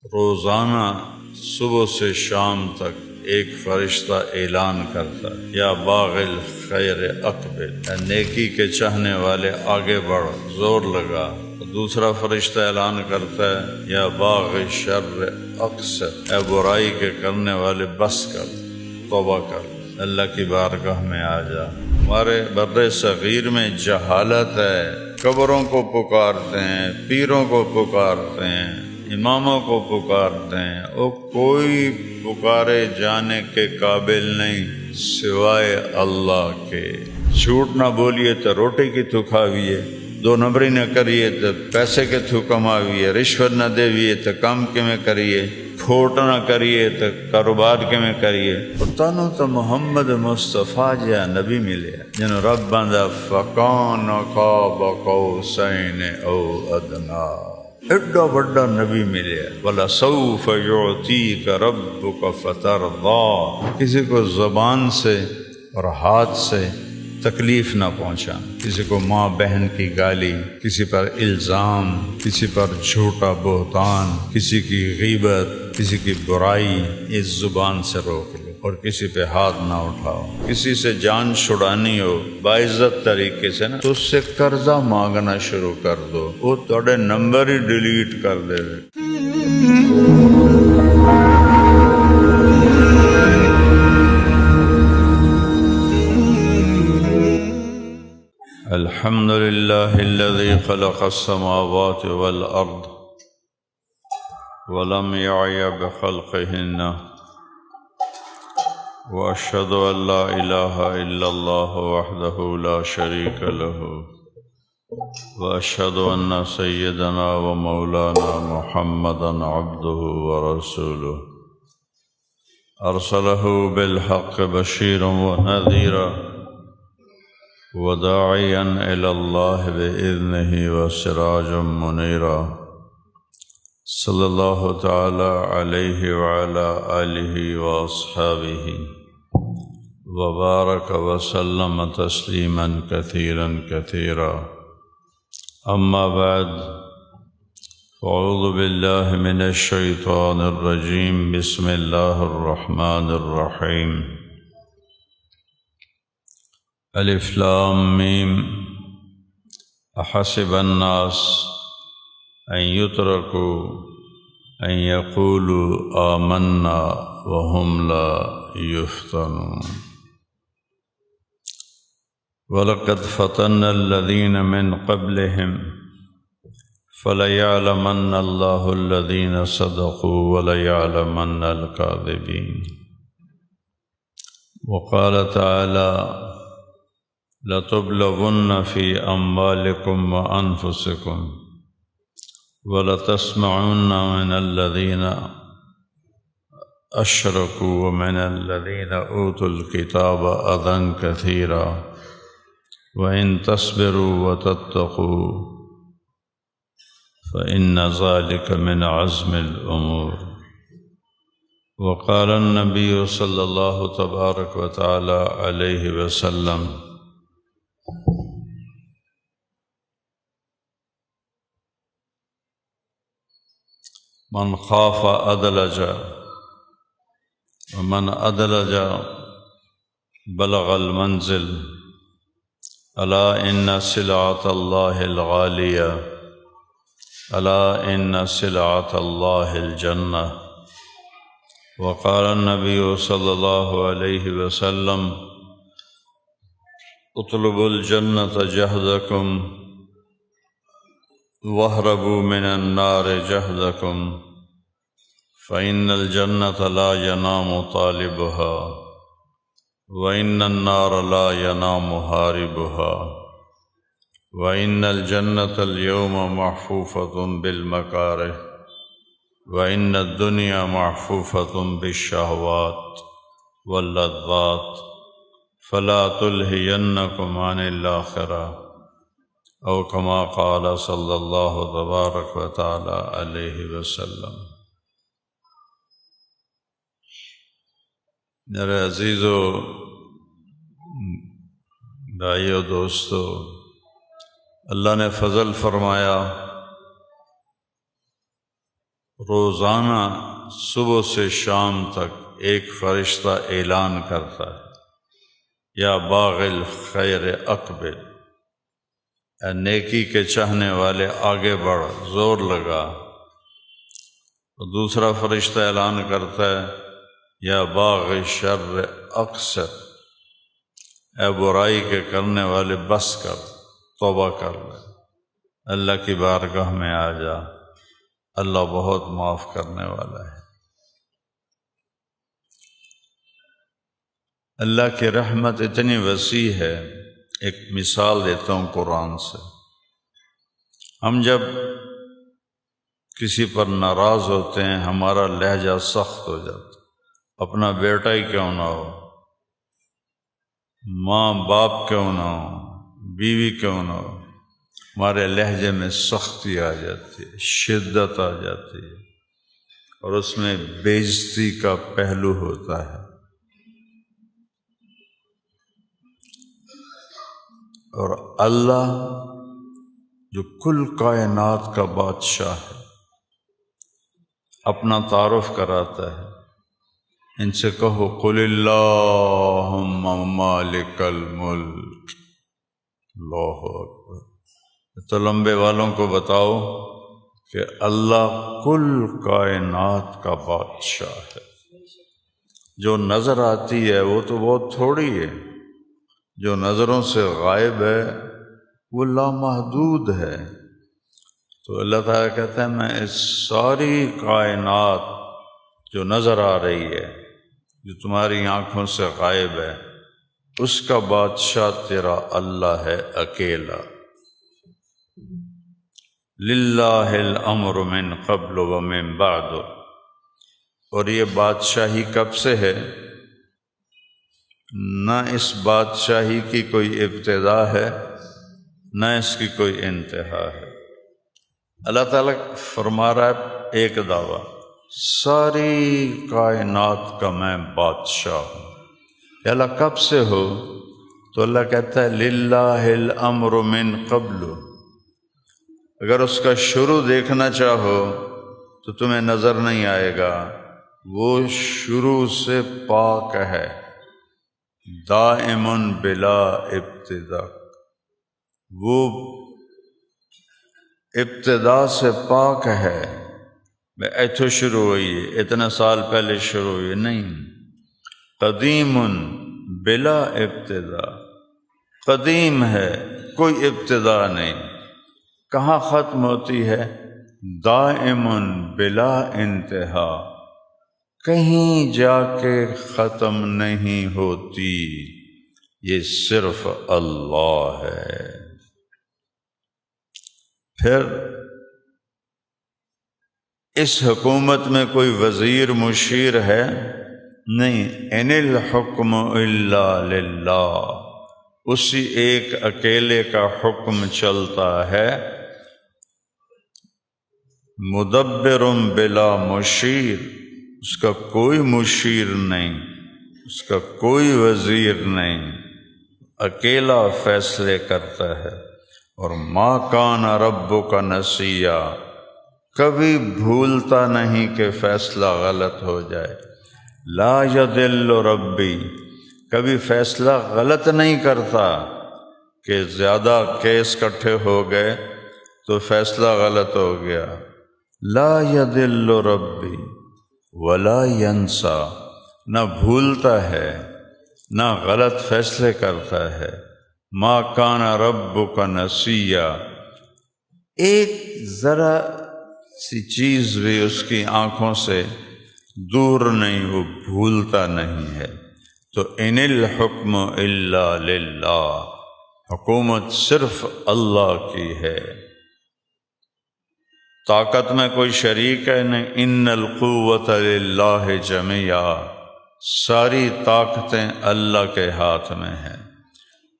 روزانہ صبح سے شام تک ایک فرشتہ اعلان کرتا ہے، یا باغ الخیر اقبل، نیکی کے چاہنے والے آگے بڑھ، زور لگا۔ دوسرا فرشتہ اعلان کرتا ہے، یا باغ شر اقصر، اے برائی کے کرنے والے بس کر، توبہ کر، اللہ کی بارگاہ میں آ جا۔ ہمارے بر صغیر میں جہالت ہے، قبروں کو پکارتے ہیں، پیروں کو پکارتے ہیں، اماموں کو پکارتے ہیں، وہ کوئی پکارے جانے کے قابل نہیں سوائے اللہ کے۔ جھوٹ نہ بولیے تو روٹی کی تو کھاویے، دو نمبری نہ کریے تو پیسے کے تو کماویے، رشوت نہ دیویے تو کام کے میں کریے، کھوٹ نہ کریے تو کاروبار کے میں کریے۔ تنو تو محمد مصطفیٰ جا نبی ملے جن رب بندہ فکان قاب قوسین او ادنا، ایڈا بڑا نبی ملے۔ وَلَسَوْفَ يُعْطِيكَ رَبُّكَ فَتَرْضَىٰ، کسی کو زبان سے اور ہاتھ سے تکلیف نہ پہنچا، کسی کو ماں بہن کی گالی، کسی پر الزام، کسی پر جھوٹا بہتان، کسی کی غیبت، کسی کی برائی، اس زبان سے روک لو اور کسی پہ ہاتھ نہ اٹھاؤ۔ کسی سے جان چھڑانی ہو باعزت طریقے سے نا تو اس سے قرضہ مانگنا شروع کر دو، وہ تھوڑے نمبر ہی ڈیلیٹ کر دے۔ الحمد لله الذي خلق السماوات والأرض ولم يعي بخلقهن، وأشهد أن لا إله إلا الله وحده لا شريك له، وأشهد أن سيدنا ومولانا محمدا عبده ورسوله، أرسله بالحق بشيرا ونذيرا وداعيا إلى الله بإذنه وسراجا منيرا، صلى الله تعالى عليه وعلى آله وأصحابه وبارك وسلم تسليما كثيرا كثيرا، أما بعد، أعوذ بالله من الشيطان الرجيم، بسم الله الرحمن الرحيم، الف لام میم، احسب الناس ان يتركوا ان يقولوا آمنا وهم لا يفتنون، ولقد فتنا الذين من قبلهم فليعلمن الله الذين صدقوا وليعلمن الكاذبين، وقال تعالى لَتُبْلَغُنَّ فِي أَمْوَالِكُمْ وَأَنفُسِكُمْ وَلَتَسْمَعُنَّ مِنَ الَّذِينَ أَشْرَكُوا وَمِنَ الَّذِينَ أُوتُوا الْكِتَابَ أَذًى كَثِيرًا وَإِن تَصْبِرُوا وَتَتَّقُوا فَإِنَّ ذَلِكَ مِنْ عَزْمِ الْأُمُورِ، وقال النبي صلى الله تبارك وتعالى عليه وسلم من خاف أدلج ومن أدلج بلغ المنزل، ألا إن سلعة الله الغالية، ألا إن سلعة الله الجنة، وقال النبي صلى الله عليه وسلم اطلبوا الجنة جهدكم واهربوا من النار جهدكم، فإن الجنة لا ينام طالبها وإن النار لا ينام هاربها، وإن الجنة اليوم محفوفة بالمكاره وإن الدنيا محفوفة بالشهوات واللذات، فلا تلهينكم عن الآخرة، او كما قال صلی اللہ تبارک و تعالی علیہ وسلم۔ میرے عزیزو، بھائیو، دوستو، اللہ نے فضل فرمایا روزانہ صبح سے شام تک ایک فرشتہ اعلان کرتا ہے، یا باغ الخیر اقبل، اے نیکی کے چاہنے والے آگے بڑھ، زور لگا۔ اور دوسرا فرشتہ اعلان کرتا ہے، یا باغ شر اقصر، اے برائی کے کرنے والے بس کر، توبہ کر لے، اللہ کی بارگاہ میں آ جا، اللہ بہت معاف کرنے والا ہے۔ اللہ کی رحمت اتنی وسیع ہے، ایک مثال دیتا ہوں قرآن سے۔ ہم جب کسی پر ناراض ہوتے ہیں، ہمارا لہجہ سخت ہو جاتا ہے، اپنا بیٹا ہی کیوں نہ ہو، ماں باپ کیوں نہ ہو، بیوی کیوں نہ ہو، ہمارے لہجے میں سختی آ جاتی ہے، شدت آ جاتی ہے، اور اس میں بے عزتی کا پہلو ہوتا ہے۔ اور اللہ جو کل کائنات کا بادشاہ ہے، اپنا تعارف کراتا ہے، ان سے کہو قل اللہم مالک الملک، اللہ اکبر۔ تو لمبے والوں کو بتاؤ کہ اللہ کل کائنات کا بادشاہ ہے۔ جو نظر آتی ہے وہ تو بہت تھوڑی ہے، جو نظروں سے غائب ہے وہ لامحدود ہے۔ تو اللہ تعالیٰ کہتا ہے میں اس ساری کائنات جو نظر آ رہی ہے، جو تمہاری آنکھوں سے غائب ہے، اس کا بادشاہ تیرا اللہ ہے اکیلا۔ للہ الامر من قبل ومن بعد، اور یہ بادشاہی کب سے ہے؟ نہ اس بادشاہی کی کوئی ابتدا ہے، نہ اس کی کوئی انتہا ہے۔ اللہ تعالیٰ فرما رہا ہے ایک دعویٰ، ساری کائنات کا میں بادشاہ ہوں۔ کہ اللہ کب سے ہو؟ تو اللہ کہتا ہے للہ الامر من قبل۔ اگر اس کا شروع دیکھنا چاہو تو تمہیں نظر نہیں آئے گا، وہ شروع سے پاک ہے، دائم بلا ابتدا، وہ ابتدا سے پاک ہے۔ میں ایتھو شروع ہوئی ہے، اتنا سال پہلے شروع ہوئی نہیں، قدیم بلا ابتدا، قدیم ہے، کوئی ابتدا نہیں۔ کہاں ختم ہوتی ہے؟ دائم بلا انتہا، کہیں جا کے ختم نہیں ہوتی، یہ صرف اللہ ہے۔ پھر اس حکومت میں کوئی وزیر مشیر ہے؟ نہیں، ان الحکم الا للہ، اسی ایک اکیلے کا حکم چلتا ہے، مدبر بلا مشیر، اس کا کوئی مشیر نہیں، اس کا کوئی وزیر نہیں، اکیلا فیصلے کرتا ہے۔ اور ما کان ربک نسیا، کبھی بھولتا نہیں کہ فیصلہ غلط ہو جائے۔ لا یضل ربی، کبھی فیصلہ غلط نہیں کرتا کہ زیادہ کیس کٹھے ہو گئے تو فیصلہ غلط ہو گیا۔ لا یضل ربی ولا ینسا، نہ بھولتا ہے نہ غلط فیصلے کرتا ہے۔ ما کان ربک نسیا، ایک ذرا سی چیز بھی اس کی آنکھوں سے دور نہیں، وہ بھولتا نہیں ہے۔ تو ان الحکم الا للہ، حکومت صرف اللہ کی ہے، طاقت میں کوئی شریک ہے نہیں۔ ان القوۃ للہ جمیعا، ساری طاقتیں اللہ کے ہاتھ میں ہیں۔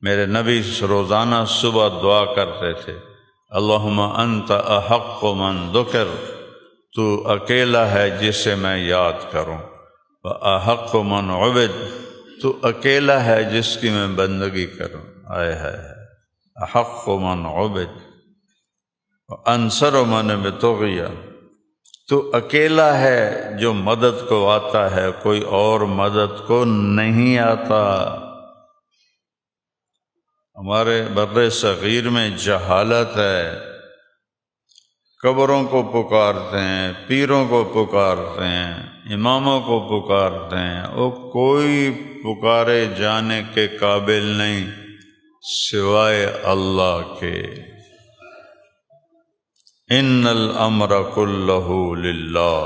میرے نبی روزانہ صبح دعا کرتے تھے، اللہم انت احق من ذکر، تو اکیلا ہے جسے میں یاد کروں، واحق من عبد، تو اکیلا ہے جس کی میں بندگی کروں۔ آئے ہے احق من عبد، انصر من ابتغی، تو اکیلا ہے جو مدد کو آتا ہے، کوئی اور مدد کو نہیں آتا۔ ہمارے بر صغیر میں جہالت ہے، قبروں کو پکارتے ہیں، پیروں کو پکارتے ہیں، اماموں کو پکارتے ہیں، وہ کوئی پکارے جانے کے قابل نہیں سوائے اللہ کے۔ ان الامر کلہ للہ،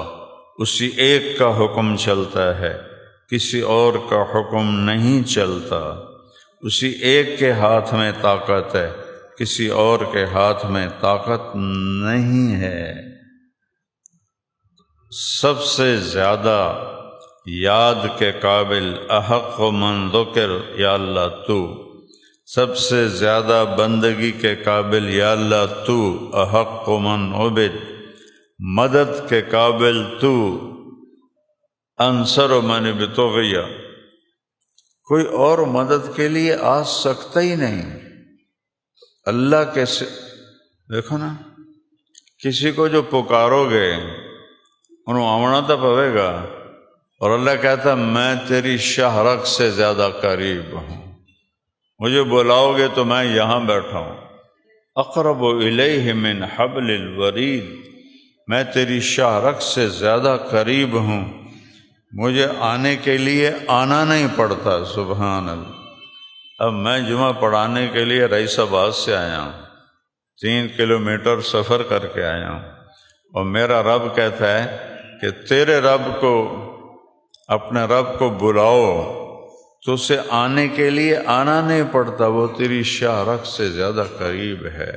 اسی ایک کا حکم چلتا ہے، کسی اور کا حکم نہیں چلتا۔ اسی ایک کے ہاتھ میں طاقت ہے، کسی اور کے ہاتھ میں طاقت نہیں ہے۔ سب سے زیادہ یاد کے قابل احق من ذکر یا اللہ تو، سب سے زیادہ بندگی کے قابل یا اللہ تو، احق من عبد، مدد کے قابل تو، انصر من ابتغی، کوئی اور مدد کے لیے آ سکتا ہی نہیں۔ اللہ کے دیکھو نا، کسی کو جو پکارو گے انہوں آونا تو پوے گا، اور اللہ کہتا میں تیری شاہ رگ سے زیادہ قریب ہوں، مجھے بلاؤ گے تو میں یہاں بیٹھا ہوں۔ اقرب الیہ من حبل الورید، میں تیری شاہ رگ سے زیادہ قریب ہوں، مجھے آنے کے لیے آنا نہیں پڑتا۔ سبحان اللہ۔ اب میں جمعہ پڑھانے کے لیے رئیس آباد سے آیا ہوں، 3 کلومیٹر سفر کر کے آیا ہوں، اور میرا رب کہتا ہے کہ تیرے رب کو، اپنے رب کو بلاؤ تو اسے آنے کے لیے آنا نہیں پڑتا، وہ تیری شاہ رگ سے زیادہ قریب ہے،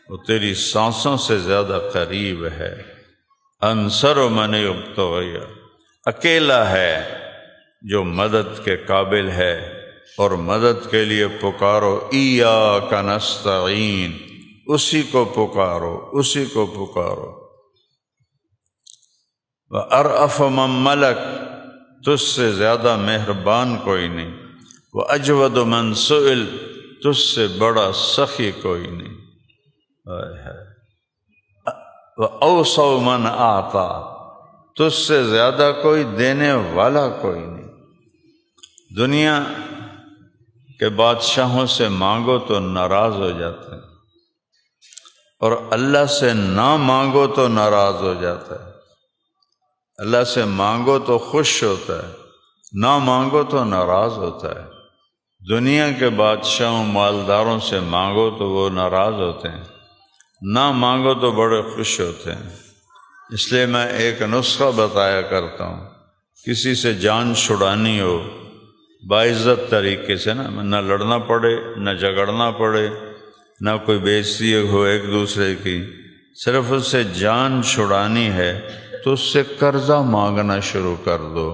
وہ تیری سانسوں سے زیادہ قریب ہے۔ انصر من ابتغی، اکیلا ہے جو مدد کے قابل ہے، اور مدد کے لیے پکارو ایاک نستعین، اسی کو پکارو، اسی کو پکارو۔ وَأَرْأَفَ مَن مَلَک، تجھ سے زیادہ مہربان کوئی نہیں، وَأَجْوَدُ مَن سُئِل، تجھ سے بڑا سخی کوئی نہیں، وَأَوْسَعُ مَن أَعْطَى، تجھ سے زیادہ کوئی دینے والا کوئی نہیں۔ دنیا کے بادشاہوں سے مانگو تو ناراض ہو جاتے ہیں، اور اللہ سے نہ مانگو تو ناراض ہو جاتا ہے۔ اللہ سے مانگو تو خوش ہوتا ہے، نہ مانگو تو ناراض ہوتا ہے۔ دنیا کے بادشاہوں مالداروں سے مانگو تو وہ ناراض ہوتے ہیں، نہ مانگو تو بڑے خوش ہوتے ہیں۔ اس لیے میں ایک نسخہ بتایا کرتا ہوں، کسی سے جان چھڑانی ہو باعزت طریقے سے، نہ لڑنا پڑے، نہ جھگڑنا پڑے، نہ کوئی بےعزتی ہو ایک دوسرے کی، صرف اس سے جان چھڑانی ہے تو اس سے قرضہ مانگنا شروع کر دو،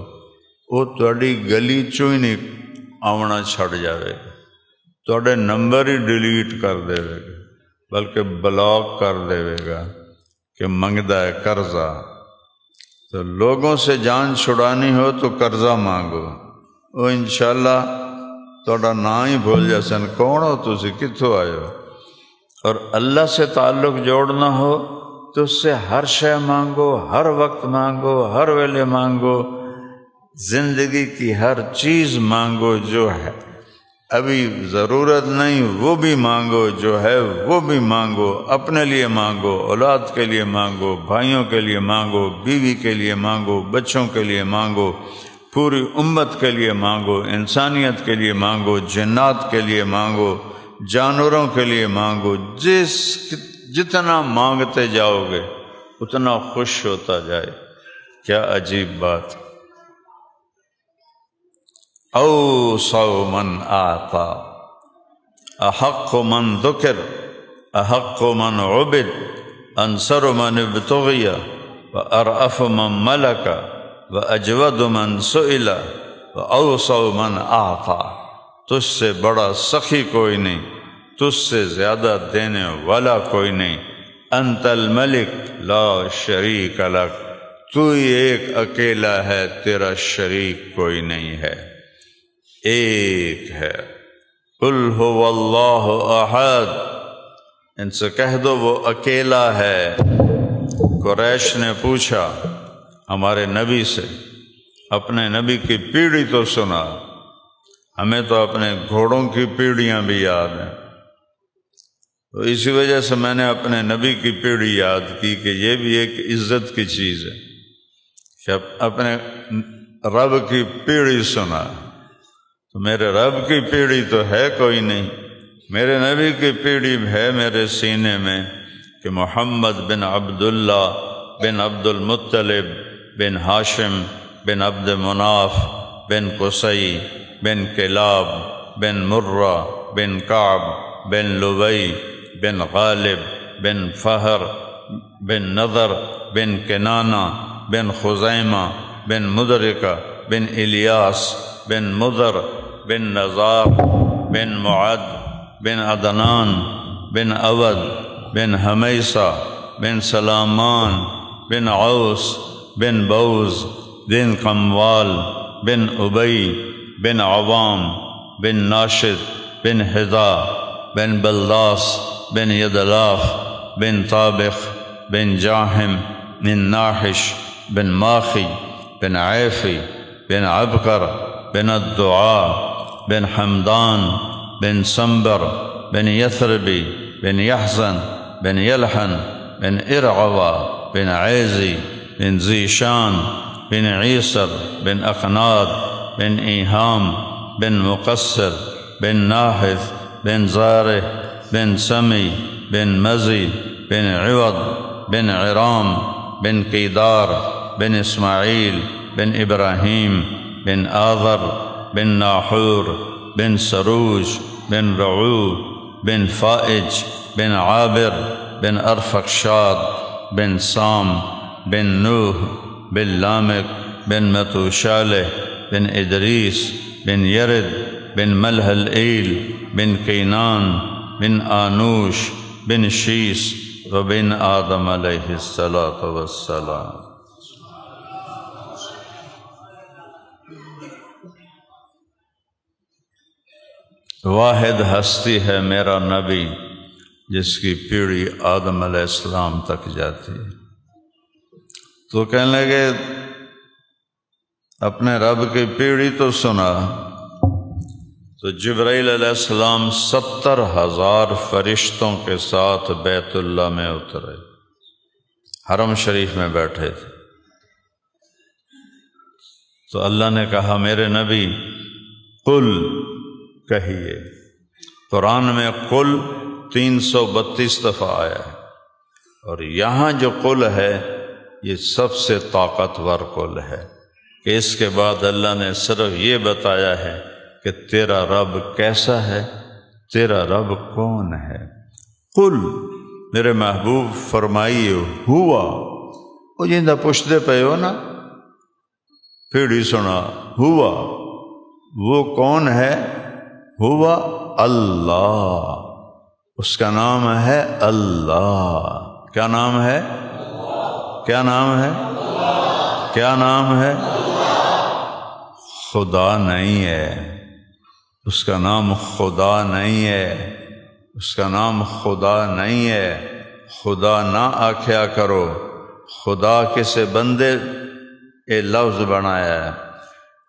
وہ تھوڑی گلی چوں ہی نہیں آونا چھڑ جاوے گا، تھوڑے نمبر ہی ڈیلیٹ کر دے گا، بلکہ بلاک کر دے گا کہ منگدا ہے قرضہ۔ تو لوگوں سے جان چھڑانی ہو تو قرضہ مانگو، وہ انشاءاللہ تھوڑا نا ہی بھول جاسن، کون ہو تسی، کتھوں آئے ہو۔ اور اللہ سے تعلق جوڑنا ہو تو اس سے ہر شے مانگو، ہر وقت مانگو، ہر ویلے مانگو، زندگی کی ہر چیز مانگو، جو ہے ابھی ضرورت نہیں وہ بھی مانگو، جو ہے وہ بھی مانگو، اپنے لیے مانگو، اولاد کے لیے مانگو، بھائیوں کے لیے مانگو، بیوی کے لیے مانگو، بچوں کے لیے مانگو، پوری امت کے لیے مانگو، انسانیت کے لیے مانگو، جنات کے لیے مانگو، جانوروں کے لیے مانگو۔ جتنا مانگتے جاؤ گے اتنا خوش ہوتا جائے۔ کیا عجیب بات۔ اوسع من اعطى، احق من ذکر، احق من عبد، انصر من ابتغی، وارأف من ملک، واجود من سئل، واوسع من اعطى، تجھ سے بڑا سخی کوئی نہیں، تجھ سے زیادہ دینے والا کوئی نہیں۔ انت الملک لا شریک لک، تو ہی ایک اکیلا ہے، تیرا شریک کوئی نہیں ہے، ایک ہے۔ قل هو اللہ احد، ان سے کہہ دو وہ اکیلا ہے، قریش نے پوچھا ہمارے نبی سے، اپنے نبی کی پیڑھی تو سنا، ہمیں تو اپنے گھوڑوں کی پیڑھیاں بھی یاد ہیں، تو اسی وجہ سے میں نے اپنے نبی کی پیڑھی یاد کی کہ یہ بھی ایک عزت کی چیز ہے کہ اپنے رب کی پیڑھی سنا۔ تو میرے رب کی پیڑھی تو ہے کوئی نہیں، میرے نبی کی پیڑھی ہے میرے سینے میں کہ محمد بن عبداللہ بن عبد المطلب بن ہاشم بن عبد مناف بن قصی بن کلاب بن مرہ بن کعب بن لبی بن غالب بن فہر بن نضر بن کنانہ بن خزیمہ بن مدرکہ بن الیاس بن مضر بن نزار بن معد بن عدنان بن عود بن حمیسہ بن سلامان بن عوس بن بوز بن قموال بن ابی بن عوام بن ناشد بن حذا بن بلداس بن یدلاف بن طابخ بن جاہم بن ناحش بن ماخی بن عیفی بن عبقر بن الدعاء بن حمدان بن سنبر بن یثربی بن یحزن بن یلحن بن ارعوى بن عیزی بن زیشان بن عیسر بن اقناد بن ایہام بن مقصر بن ناحث بن زارح بن سمی بن مزی بن عوض بن عرام بن قیدار بن اسماعیل بن ابراہیم بن آذر بن ناحور بن سروج بن رعو بن فائج بن عابر بن ارفخشاد بن سام بن نوح بن لامک بن متوشالح بن ادریس بن یرد بن ملہلئیل بن کینان بن آنوش بن شیس وبن آدم علیہ السلام۔ واحد ہستی ہے میرا نبی جس کی پیڑھی آدم علیہ السلام تک جاتی ہے۔ تو کہنے لگے اپنے رب کی پیڑھی تو سنا۔ تو جبرائیل علیہ السلام 70,000 فرشتوں کے ساتھ بیت اللہ میں اترے، حرم شریف میں بیٹھے تھے۔ تو اللہ نے کہا میرے نبی قل کہیے، قرآن میں قل 332 دفعہ آیا ہے، اور یہاں جو قل ہے یہ سب سے طاقتور قل ہے کہ اس کے بعد اللہ نے صرف یہ بتایا ہے کہ تیرا رب کیسا ہے، تیرا رب کون ہے۔ قل میرے محبوب فرمائیے ہوا، وہ جندہ پوچھتے پہ ہو نا، پیڑھی سنا ہوا، وہ کون ہے؟ ہوا اللہ، اس کا نام ہے اللہ۔ کیا نام ہے؟ کیا نام ہے؟ کیا نام ہے؟ خدا نہیں ہے، اس کا نام خدا نہیں ہے، اس کا نام خدا نہیں ہے۔ خدا نہ آکھیا کرو، خدا کسے بندے یہ لفظ بنایا ہے۔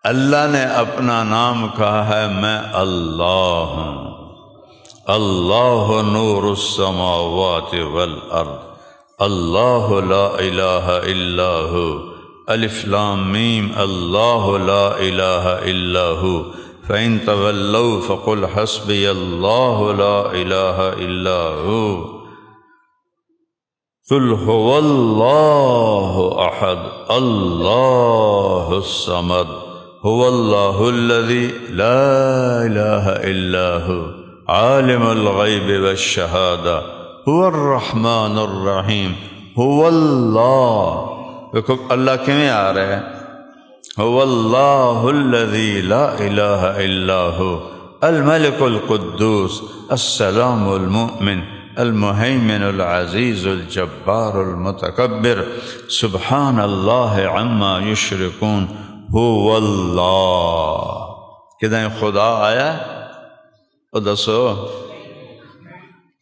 اللہ نے اپنا نام کہا ہے میں اللہ ہوں۔ اللہ نور السماوات والارض، اللہ لا الہ الا ہو، الف لام میم، اللہ لا الہ الا ہو، فإن تولوا فقل حسبي الله لا إله إلا هو، قل هو الله أحد الله الصمد، هو الله الذي لا إله إلا هو، عالم الغيب والشهادة، هو الرحمن الرحيم، هو الله۔ دیکھو اللہ کیوں آ رہے ہیں؟ هو الله الذي لا إله إلا هو، الملك القدوس السلام المؤمن المهيمن العزيز الجبار المتكبر، سبحان الله عما يشركون، هو الله۔ کدھیں خدا آیا او دسو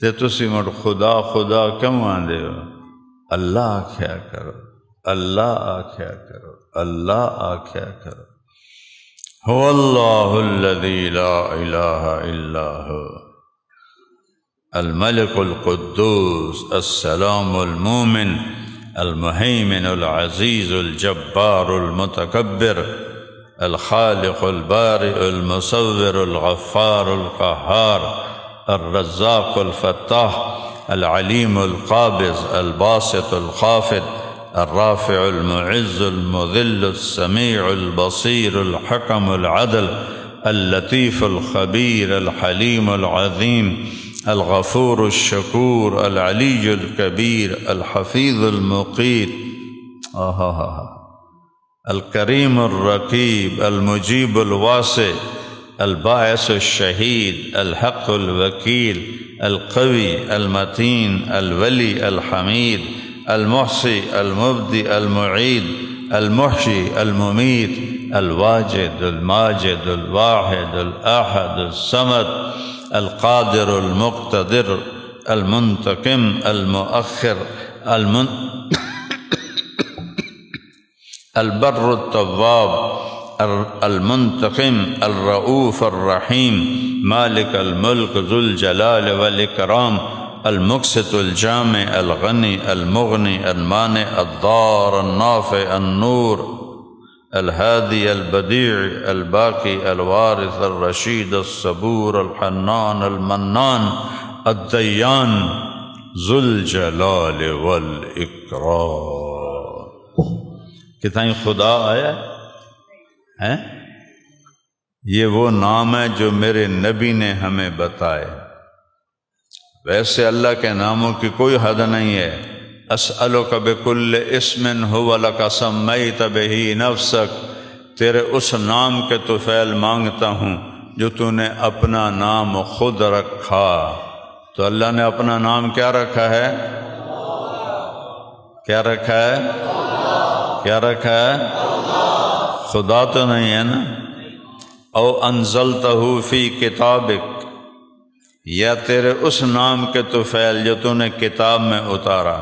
تے تسی مڑ خدا خدا کیوں آندے ہو؟ اللہ آکھیا کرو، اللہ آکھیا کرو، اللہ آکھیا کرو۔ هو اللہ الذی لا الہ الا هو الملک القدوس السلام المومن المہیمن العزیز الجبار المتکبر الخالق البارئ المصور الغفار القہار الرزاق الفتاح العلیم القابض الباسط الخافض الرافع المعز المذل السمیع البصیر الحکم العدل اللطیف الخبیر الحلیم العظیم الغفور الشکور العلی الکبیر الحفیظ المقیت الکریم الرقیب المجیب الواسع الباعث الشہید الحق الوکیل القوی المتین الولی الحمید المحصی المبدی المعید المحشی المميت الواجد الماجد الواحد الأحد الصمد القادر المقتدر المنتقم المؤخر البر التواب المنتقم الرؤوف الرحیم مالک الملک ذو الجلال والإکرام المقسط الجامع الغنی المغنی المانع الضار النافع النور الهادی البدیع الباقی الوارث الرشید الصبور الحنان المنان الدیان ذو الجلال والإکرام۔ کتنا خدا آیا ہے؟ یہ وہ نام ہے جو میرے نبی نے ہمیں بتائے۔ ویسے اللہ کے ناموں کی کوئی حد نہیں ہے۔ اسألک بکل اسم هو لک سمیت بہ نفسک، تیرے اس نام کے طفیل مانگتا ہوں جو تو نے اپنا نام خود رکھا۔ تو اللہ نے اپنا نام کیا رکھا ہے؟ کیا رکھا ہے؟ کیا رکھا ہے؟ خدا تو نہیں ہے نا۔ او انزلتہ فی کتابک، یا تیرے اس نام کے طفیل جو تو نے کتاب میں اتارا۔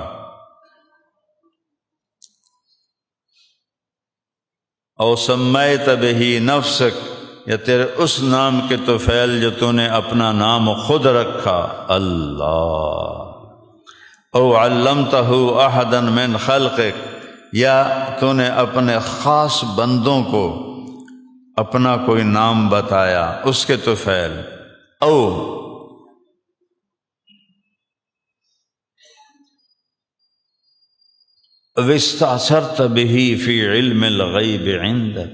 او سمیت بہ نفسک، یا تیرے اس نام کے طفیل جو تو نے اپنا نام خود رکھا، اللہ۔ او علمتہ احدا من خلقک، یا تو نے اپنے خاص بندوں کو اپنا کوئی نام بتایا اس کے طفیل۔ او واستأثرت بہ فی علم الغیب عندک،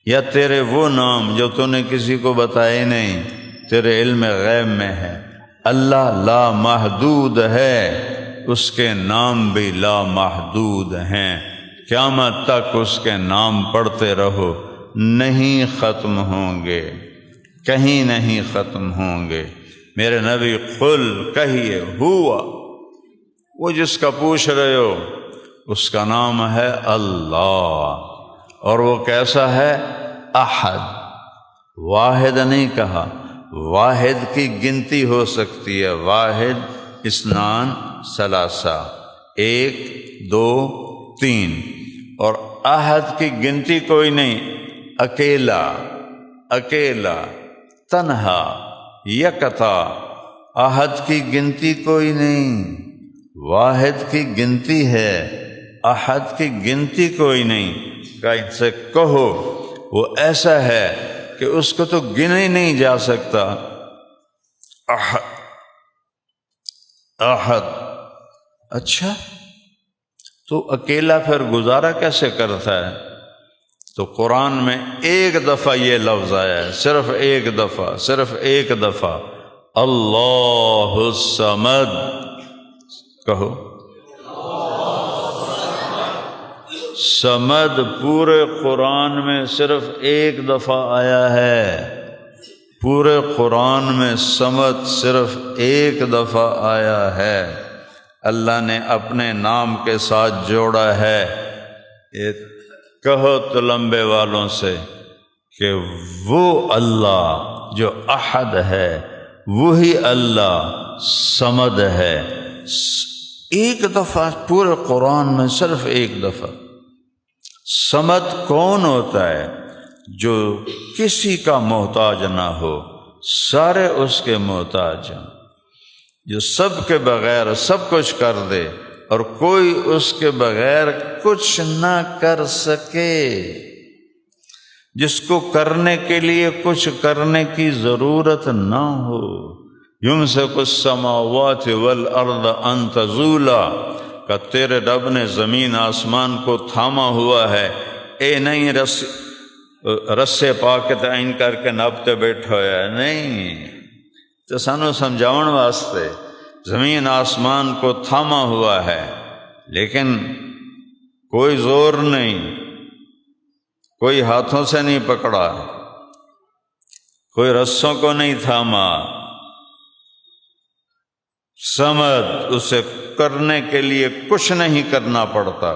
یا تیرے وہ نام جو تو نے کسی کو بتائے نہیں، تیرے علم غیب میں ہے۔ اللہ لا محدود ہے، اس کے نام بھی لا محدود ہیں، قیامت تک اس کے نام پڑھتے رہو، نہیں ختم ہوں گے، کہیں نہیں ختم ہوں گے۔ میرے نبی قل کہیے، ہوا، وہ جس کا پوچھ رہے ہو اس کا نام ہے اللہ، اور وہ کیسا ہے؟ احد، واحد نہیں کہا، واحد کی گنتی ہو سکتی ہے، واحد اثنان ثلاثہ، ایک دو تین، اور احد کی گنتی کوئی نہیں، اکیلا، اکیلا، تنہا، یکتا، احد کی گنتی کوئی نہیں، واحد کی گنتی ہے، احد کی گنتی کوئی نہیں۔ کہ ان سے کہو وہ ایسا ہے کہ اس کو تو گنا ہی نہیں جا سکتا۔ احد، احد، اچھا تو اکیلا پھر گزارا کیسے کرتا ہے؟ تو قرآن میں ایک دفعہ یہ لفظ آیا ہے، صرف ایک دفعہ، صرف ایک دفعہ، اللہ الصمد، کہو صمد۔ پورے قرآن میں صرف ایک دفعہ آیا ہے، پورے قرآن میں صمد صرف ایک دفعہ آیا ہے۔ اللہ نے اپنے نام کے ساتھ جوڑا ہے۔ یہ کہو تو لمبے والوں سے کہ وہ اللہ جو احد ہے، وہی اللہ صمد ہے۔ ایک دفعہ پورے قرآن میں صرف ایک دفعہ صمد کون ہوتا ہے؟ جو کسی کا محتاج نہ ہو، سارے اس کے محتاج ہیں، جو سب کے بغیر سب کچھ کر دے اور کوئی اس کے بغیر کچھ نہ کر سکے، جس کو کرنے کے لیے کچھ کرنے کی ضرورت نہ ہو۔ یمسک السماوات والارض ان تزولا، کہ تیرے رب نے زمین آسمان کو تھاما ہوا ہے، اے نہیں رسے پا کے تعین کر کے ناپتے بیٹھا ہوا ہے، نہیں، تو سانو سمجھاؤن واسطے زمین آسمان کو تھاما ہوا ہے، لیکن کوئی زور نہیں، کوئی ہاتھوں سے نہیں پکڑا، کوئی رسوں کو نہیں تھاما۔ سمد، اسے کرنے کے لیے کچھ نہیں کرنا پڑتا۔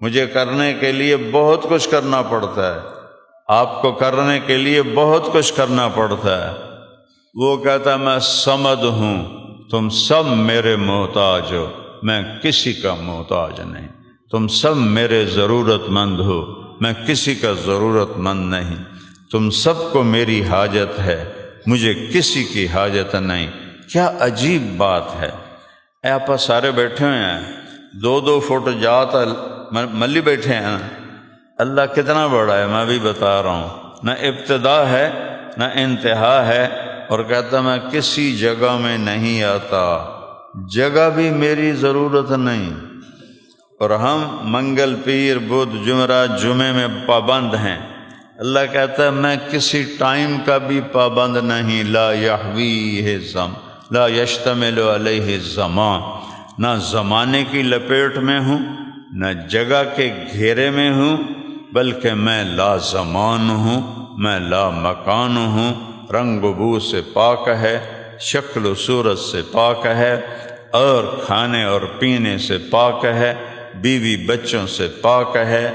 مجھے کرنے کے لیے بہت کچھ کرنا پڑتا ہے، آپ کو کرنے کے لیے بہت کچھ کرنا پڑتا ہے۔ وہ کہتا میں سمد ہوں، تم سب میرے محتاج ہو، میں کسی کا محتاج نہیں، تم سب میرے ضرورت مند ہو، میں کسی کا ضرورت مند نہیں، تم سب کو میری حاجت ہے، مجھے کسی کی حاجت نہیں۔ کیا عجیب بات ہے۔ آپ سارے بیٹھے ہوئے ہیں، 2-2 فٹ جات ملی بیٹھے ہیں۔ اللہ کتنا بڑا ہے میں بھی بتا رہا ہوں، نہ ابتدا ہے نہ انتہا ہے، اور کہتا میں کسی جگہ میں نہیں آتا، جگہ بھی میری ضرورت نہیں۔ اور ہم منگل، پیر، بدھ، جمعرات، جمعے میں پابند ہیں۔ اللہ کہتا ہے میں کسی ٹائم کا بھی پابند نہیں، لا یحویہ لا یشتمل علیہ الزمان، نہ زمانے کی لپیٹ میں ہوں نہ جگہ کے گھیرے میں ہوں، بلکہ میں لا زمان ہوں، میں لا مکان ہوں، رنگ و بو سے پاک ہے، شکل و صورت سے پاک ہے، اور کھانے اور پینے سے پاک ہے، بیوی بچوں سے پاک ہے۔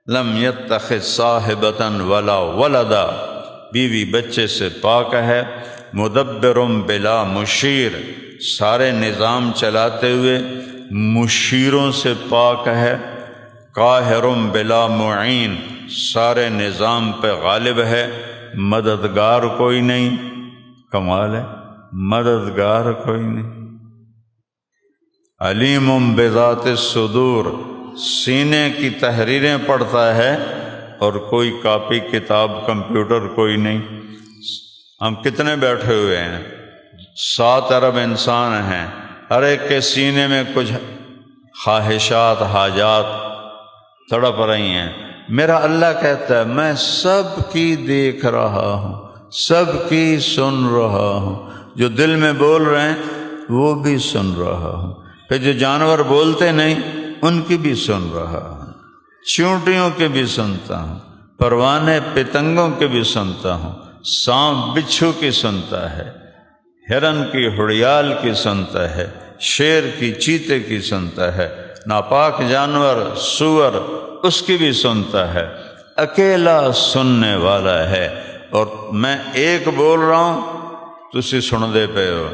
لم یتخذ صاحبۃ ولا ولدا، بیوی بچے سے پاک ہے۔ مدبر بلا مشیر، سارے نظام چلاتے ہوئے مشیروں سے پاک ہے۔ قاہر بلا معین، سارے نظام پہ غالب ہے، مددگار کوئی نہیں۔ کمال ہے، مددگار کوئی نہیں۔ علیم بذات الصدور، سینے کی تحریریں پڑھتا ہے، اور کوئی کاپی کتاب کمپیوٹر کوئی نہیں۔ ہم کتنے بیٹھے ہوئے ہیں، 7 ارب انسان ہیں، ہر ایک کے سینے میں کچھ خواہشات، حاجات تڑپ رہی ہیں۔ میرا اللہ کہتا ہے میں سب کی دیکھ رہا ہوں، سب کی سن رہا ہوں، جو دل میں بول رہے ہیں وہ بھی سن رہا ہوں، پھر جو جانور بولتے نہیں ان کی بھی سن رہا ہوں، چیونٹیوں کے بھی سنتا ہوں، پروانے پتنگوں کے بھی سنتا ہوں، سانپ بچھو کی سنتا ہے، ہرن کی ہڑیال کی سنتا ہے، شیر کی چیتے کی سنتا ہے، ناپاک جانور سور اس کی بھی سنتا ہے، اکیلا سننے والا ہے۔ اور میں ایک بول رہا ہوں تسی سن دے پے ہو،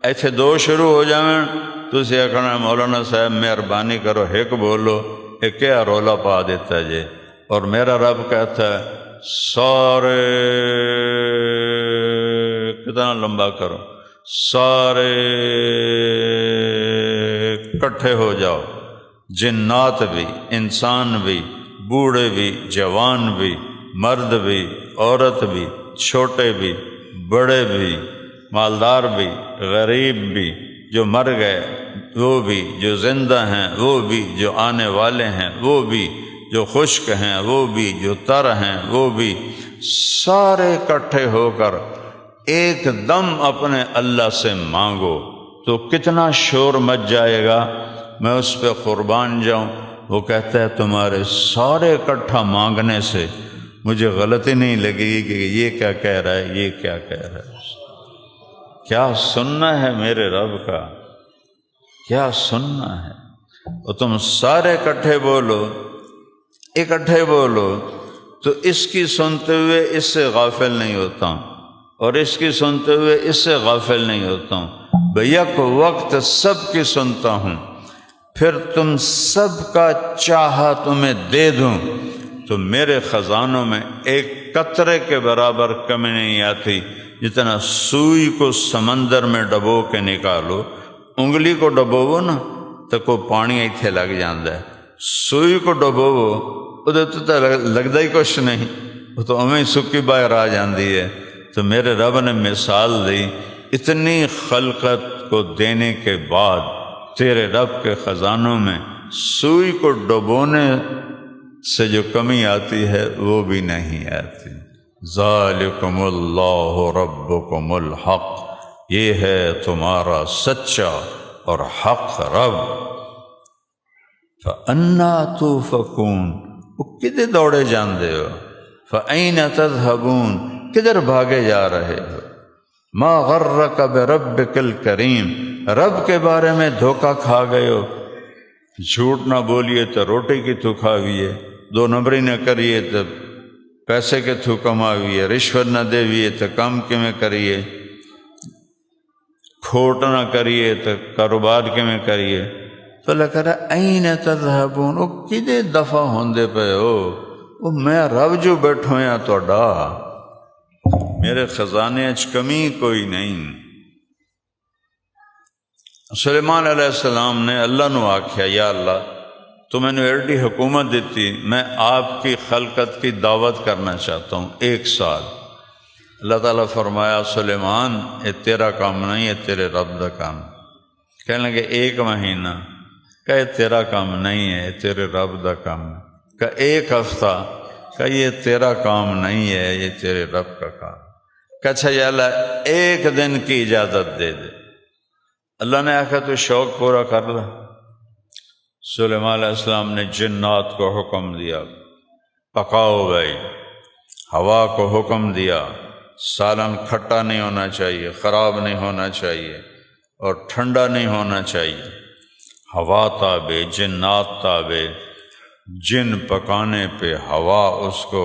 ایتھے 2 شروع ہو جائیں تسی آکھنا مولانا صاحب مہربانی کرو ایک بولو، ایک کیا رولا پا دیتا جے۔ اور میرا رب کہتا ہے سارے، کتنا لمبا کرو، سارے اکٹھے ہو جاؤ، جنات بھی، انسان بھی، بوڑھے بھی، جوان بھی، مرد بھی، عورت بھی، چھوٹے بھی، بڑے بھی، مالدار بھی، غریب بھی، جو مر گئے وہ بھی، جو زندہ ہیں وہ بھی، جو آنے والے ہیں وہ بھی، جو خشک ہیں وہ بھی، جو تر ہیں وہ بھی، سارے اکٹھے ہو کر ایک دم اپنے اللہ سے مانگو تو کتنا شور مچ جائے گا، میں اس پہ قربان جاؤں۔ وہ کہتا ہے تمہارے سارے اکٹھا مانگنے سے مجھے غلطی نہیں لگے گی کہ یہ کیا کہہ رہا ہے، یہ کیا کہہ رہا ہے۔ کیا سننا ہے میرے رب کا، کیا سننا ہے۔ اور تم سارے اکٹھے بولو تو اس کی سنتے ہوئے اس سے غافل نہیں ہوتا ہوں، اور اس کی سنتے ہوئے اس سے غافل نہیں ہوتا ہوں۔ بیک وقت سب کی سنتا ہوں، پھر تم سب کا چاہا تمہیں دے دوں تو میرے خزانوں میں ایک قطرے کے برابر کمی نہیں آتی۔ جتنا سوئی کو سمندر میں ڈبو کے نکالو، انگلی کو ڈبوو نا تو کوئی پانی ایتھے لگ جاندہ ہے، سوئی کو ڈبوو وہ تو لگتا ہی کچھ نہیں، وہ تو ہمیں سکی باہر آ جاندی ہے۔ تو میرے رب نے مثال دی، اتنی خلقت کو دینے کے بعد تیرے رب کے خزانوں میں سوئی کو ڈبونے سے جو کمی آتی ہے وہ بھی نہیں آتی۔ ذالکم اللہ ربکم الحق، یہ ہے تمہارا سچا اور حق رب۔ فَأَنَّا تُؤْفَكُونَ، وہ کدھر دوڑے جاندے ہو؟ فَأَيْنَ تَذْهَبُونَ، کدھر بھاگے جا رہے ہو؟ مَا غَرَّكَ بِرَبِّكَ الْكَرِيمِ، رب کے بارے میں دھوکہ کھا گئے ہو۔ جھوٹ نہ بولیے تو روٹی کی تو کھاویے، دو نمبری نہ کریے تو پیسے کے تھو کماویے، رشوت نہ دیویے تو کام کے میں کریے، کھوٹ نہ کریے تو کاروبار کے میں کریے۔ تو اللہ کہہ رہا این تذہبون، وہ کدے دفع ہوندے پہ ہو؟ وہ میں رب جو بیٹھو یا توڑا، میرے خزانے اچ کمی کوئی نہیں۔ سلیمان علیہ السلام نے اللہ نو آکھیا، یا اللہ تو میں نے ایڈی حکومت دیتی، میں آپ کی خلقت کی دعوت کرنا چاہتا ہوں 1 سال۔ اللہ تعالیٰ فرمایا سلیمان یہ تیرا کام نہیں، یہ تیرے رب دا کام۔ کہنے لگے 1 مہینہ، کہ یہ تیرا کام نہیں ہے، یہ تیرے رب دا کام ہے۔ کہ 1 ہفتہ، کہ یہ تیرا کام نہیں ہے، یہ تیرے رب کا کام۔ کہ اچھا یا اللہ 1 دن کی اجازت دے دے۔ اللہ نے آخر تو شوق پورا کر لے۔ سلیمان علیہ السلام نے جنات کو حکم دیا پکاؤ بھائی، ہوا کو حکم دیا سالن کھٹا نہیں ہونا چاہیے، خراب نہیں ہونا چاہیے اور ٹھنڈا نہیں ہونا چاہیے۔ ہوا تابع، جنات تابع، جن پکانے پہ ہوا اس کو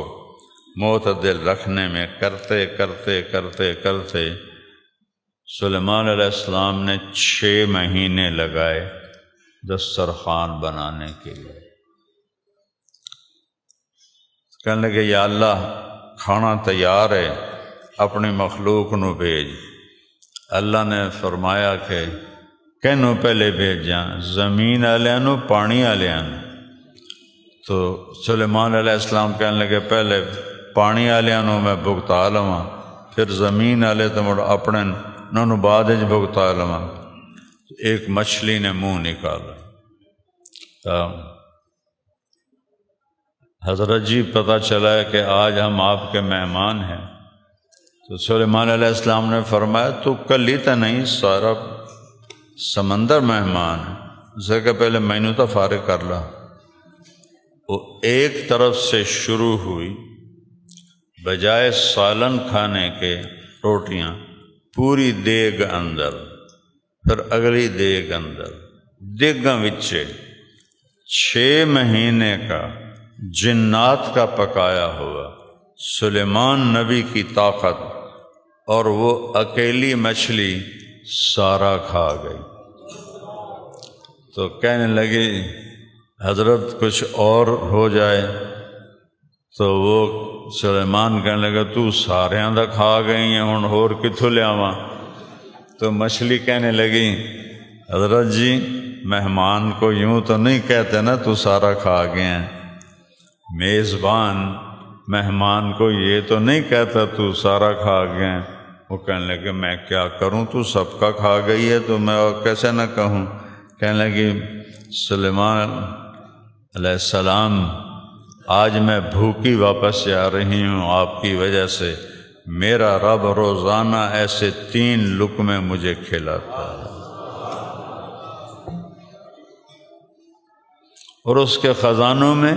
معتدل رکھنے میں کرتے کرتے کرتے کرتے سلیمان علیہ السلام نے 6 مہینے لگائے دسترخوان بنانے کے لیے۔ کہنے لگے یا اللہ کھانا تیار ہے، اپنی مخلوق نو بھیج۔ اللہ نے فرمایا کہ کینوں پہلے بھیجاں، زمین والے نو پانی والے نو؟ تو سلیمان علیہ السلام کہنے لگے پہلے پانی والے نو میں بھگتا لواں، پھر زمین والے تو مڑ اپنے نو بعد وچ بھگتا لواں۔ ایک مچھلی نے منہ نکالا، حضرت جی پتہ چلا ہے کہ آج ہم آپ کے مہمان ہیں۔ تو سلیمان علیہ السلام نے فرمایا تو کل ہی تو نہیں، سارا سمندر مہمان ہے، اسے کہ پہلے مینو تو فارغ کر لا۔ وہ ایک طرف سے شروع ہوئی، بجائے سالن کھانے کے روٹیاں پوری دیگ اندر، پھر اگلی دیگ اندر، دیگاں وچے 6 مہینے کا جنات کا پکایا ہوا، سلیمان نبی کی طاقت اور وہ اکیلی مچھلی سارا کھا گئی۔ تو کہنے لگی حضرت کچھ اور ہو جائے، تو وہ سلیمان کہنے لگا تو ساریاں دا کھا گئی ہیں، ہن ہور کتھوں لیاواں؟ تو مچھلی کہنے لگی حضرت جی مہمان کو یوں تو نہیں کہتے نا تو سارا کھا گئے ہیں، میزبان مہمان کو یہ تو نہیں کہتا تو سارا کھا گئے ہیں۔ وہ کہنے لگے میں کیا کروں، تو سب کا کھا گئی ہے تو میں اور کیسے نہ کہوں۔ کہنے لگی سلیمان علیہ السلام آج میں بھوکی واپس جا رہی ہوں آپ کی وجہ سے، میرا رب روزانہ ایسے 3 لقمے مجھے کھلاتا ہے اور اس کے خزانوں میں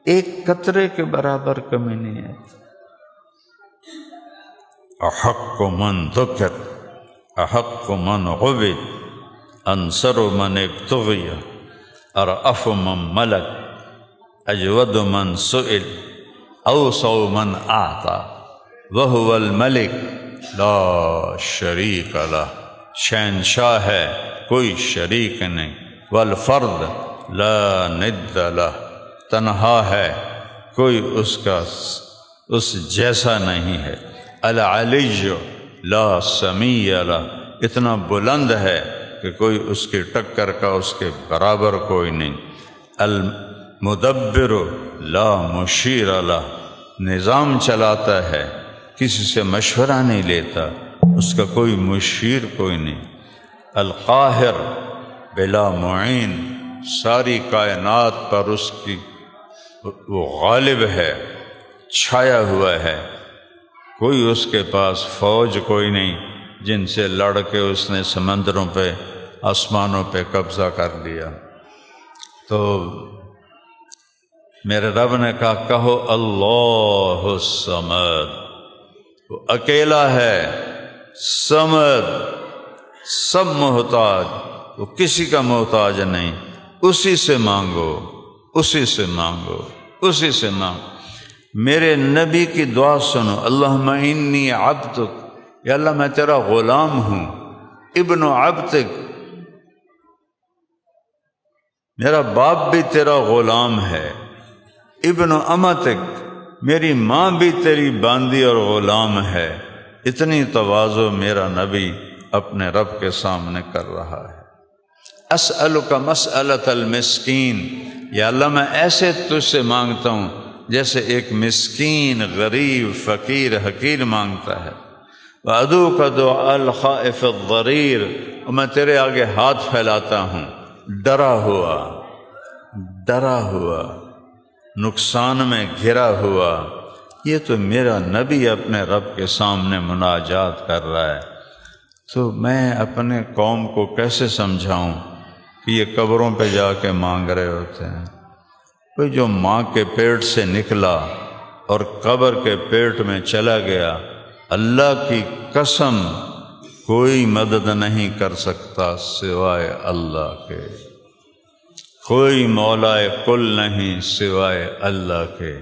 1 قطرے کے برابر کمی نہیں ہے۔ احق من ذکر احق من عبد انصر من ابتغی ارأف من ملک اجود من سئل اوسع من اعطى وهو الملك لا شريك له شہنشاہ ہے، کوئی شریک نہیں، والفرد لا ند لہ، تنہا ہے، کوئی اس جیسا نہیں ہے، العلی لا سمیع لہ، اتنا بلند ہے کہ کوئی اس کی ٹکر کا اس کے برابر کوئی نہیں، المدبر لا مشیر لہ، نظام چلاتا ہے، کسی سے مشورہ نہیں لیتا، اس کا کوئی مشیر کوئی نہیں، القاہر بلا معین، ساری کائنات پر اس کی وہ غالب ہے، چھایا ہوا ہے، کوئی اس کے پاس فوج کوئی نہیں جن سے لڑ کے اس نے سمندروں پہ آسمانوں پہ قبضہ کر لیا۔ تو میرے رب نے کہا کہو اللہ الصمد، وہ اکیلا ہے، صمد، سب محتاج، وہ کسی کا محتاج نہیں، اسی سے مانگو، اسی سے مانگو، اسی سے مانگو۔ میرے نبی کی دعا سنو، اللہم انی عبدک، یا اللہ میں تیرا غلام ہوں، ابن عبدک، میرا باپ بھی تیرا غلام ہے، ابن امتک، میری ماں بھی تیری باندی اور غلام ہے۔ اتنی تواضع میرا نبی اپنے رب کے سامنے کر رہا ہے۔ اسألک مسألۃ المسکین، یا اللہ میں ایسے تجھ سے مانگتا ہوں جیسے ایک مسکین، غریب، فقیر، حقیر مانگتا ہے۔ وادعوک دعاء الخائف الضریر، اور میں تیرے آگے ہاتھ پھیلاتا ہوں ڈرا ہوا، نقصان میں گھرا ہوا۔ یہ تو میرا نبی اپنے رب کے سامنے مناجات کر رہا ہے، تو میں اپنے قوم کو کیسے سمجھاؤں کہ یہ قبروں پہ جا کے مانگ رہے ہوتے ہیں؟ کوئی جو ماں کے پیٹ سے نکلا اور قبر کے پیٹ میں چلا گیا، اللہ کی قسم کوئی مدد نہیں کر سکتا سوائے اللہ کے، کوئی مولائے کل نہیں سوائے اللہ کے،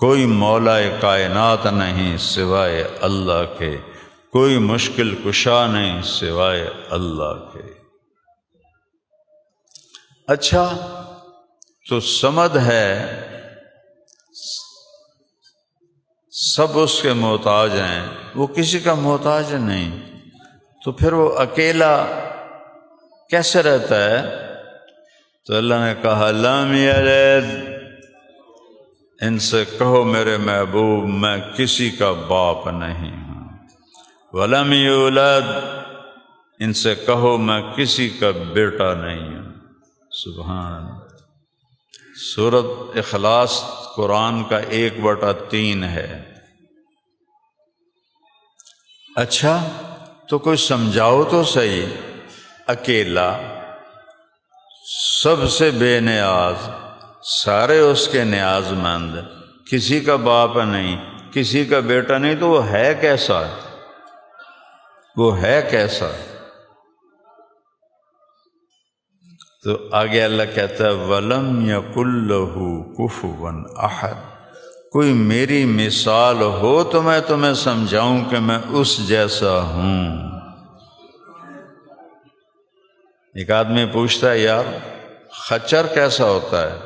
کوئی مولائے کائنات نہیں سوائے اللہ کے، کوئی مشکل کشا نہیں سوائے اللہ کے۔ اچھا، تو صمد ہے، سب اس کے محتاج ہیں، وہ کسی کا محتاج نہیں، تو پھر وہ اکیلا کیسے رہتا ہے؟ تو اللہ نے کہا لم یلد، ان سے کہو میرے محبوب میں کسی کا باپ نہیں ہوں، ولم یولد، ان سے کہو میں کسی کا بیٹا نہیں ہوں۔ سبحان، سورۃ اخلاص قرآن کا 1/3 ہے۔ اچھا، تو کوئی سمجھاؤ تو صحیح، اکیلا، سب سے بے نیاز، سارے اس کے نیاز مند، کسی کا باپ نہیں، کسی کا بیٹا نہیں، تو وہ ہے کیسا؟ وہ ہے کیسا؟ تو آگے اللہ کہتا ہے وَلَمْ يَكُنْ لَهُ كُفُوًا أَحَدٌ، کوئی میری مثال ہو تو میں تمہیں سمجھاؤں کہ میں اس جیسا ہوں۔ ایک آدمی پوچھتا ہے یار خچر کیسا ہوتا ہے؟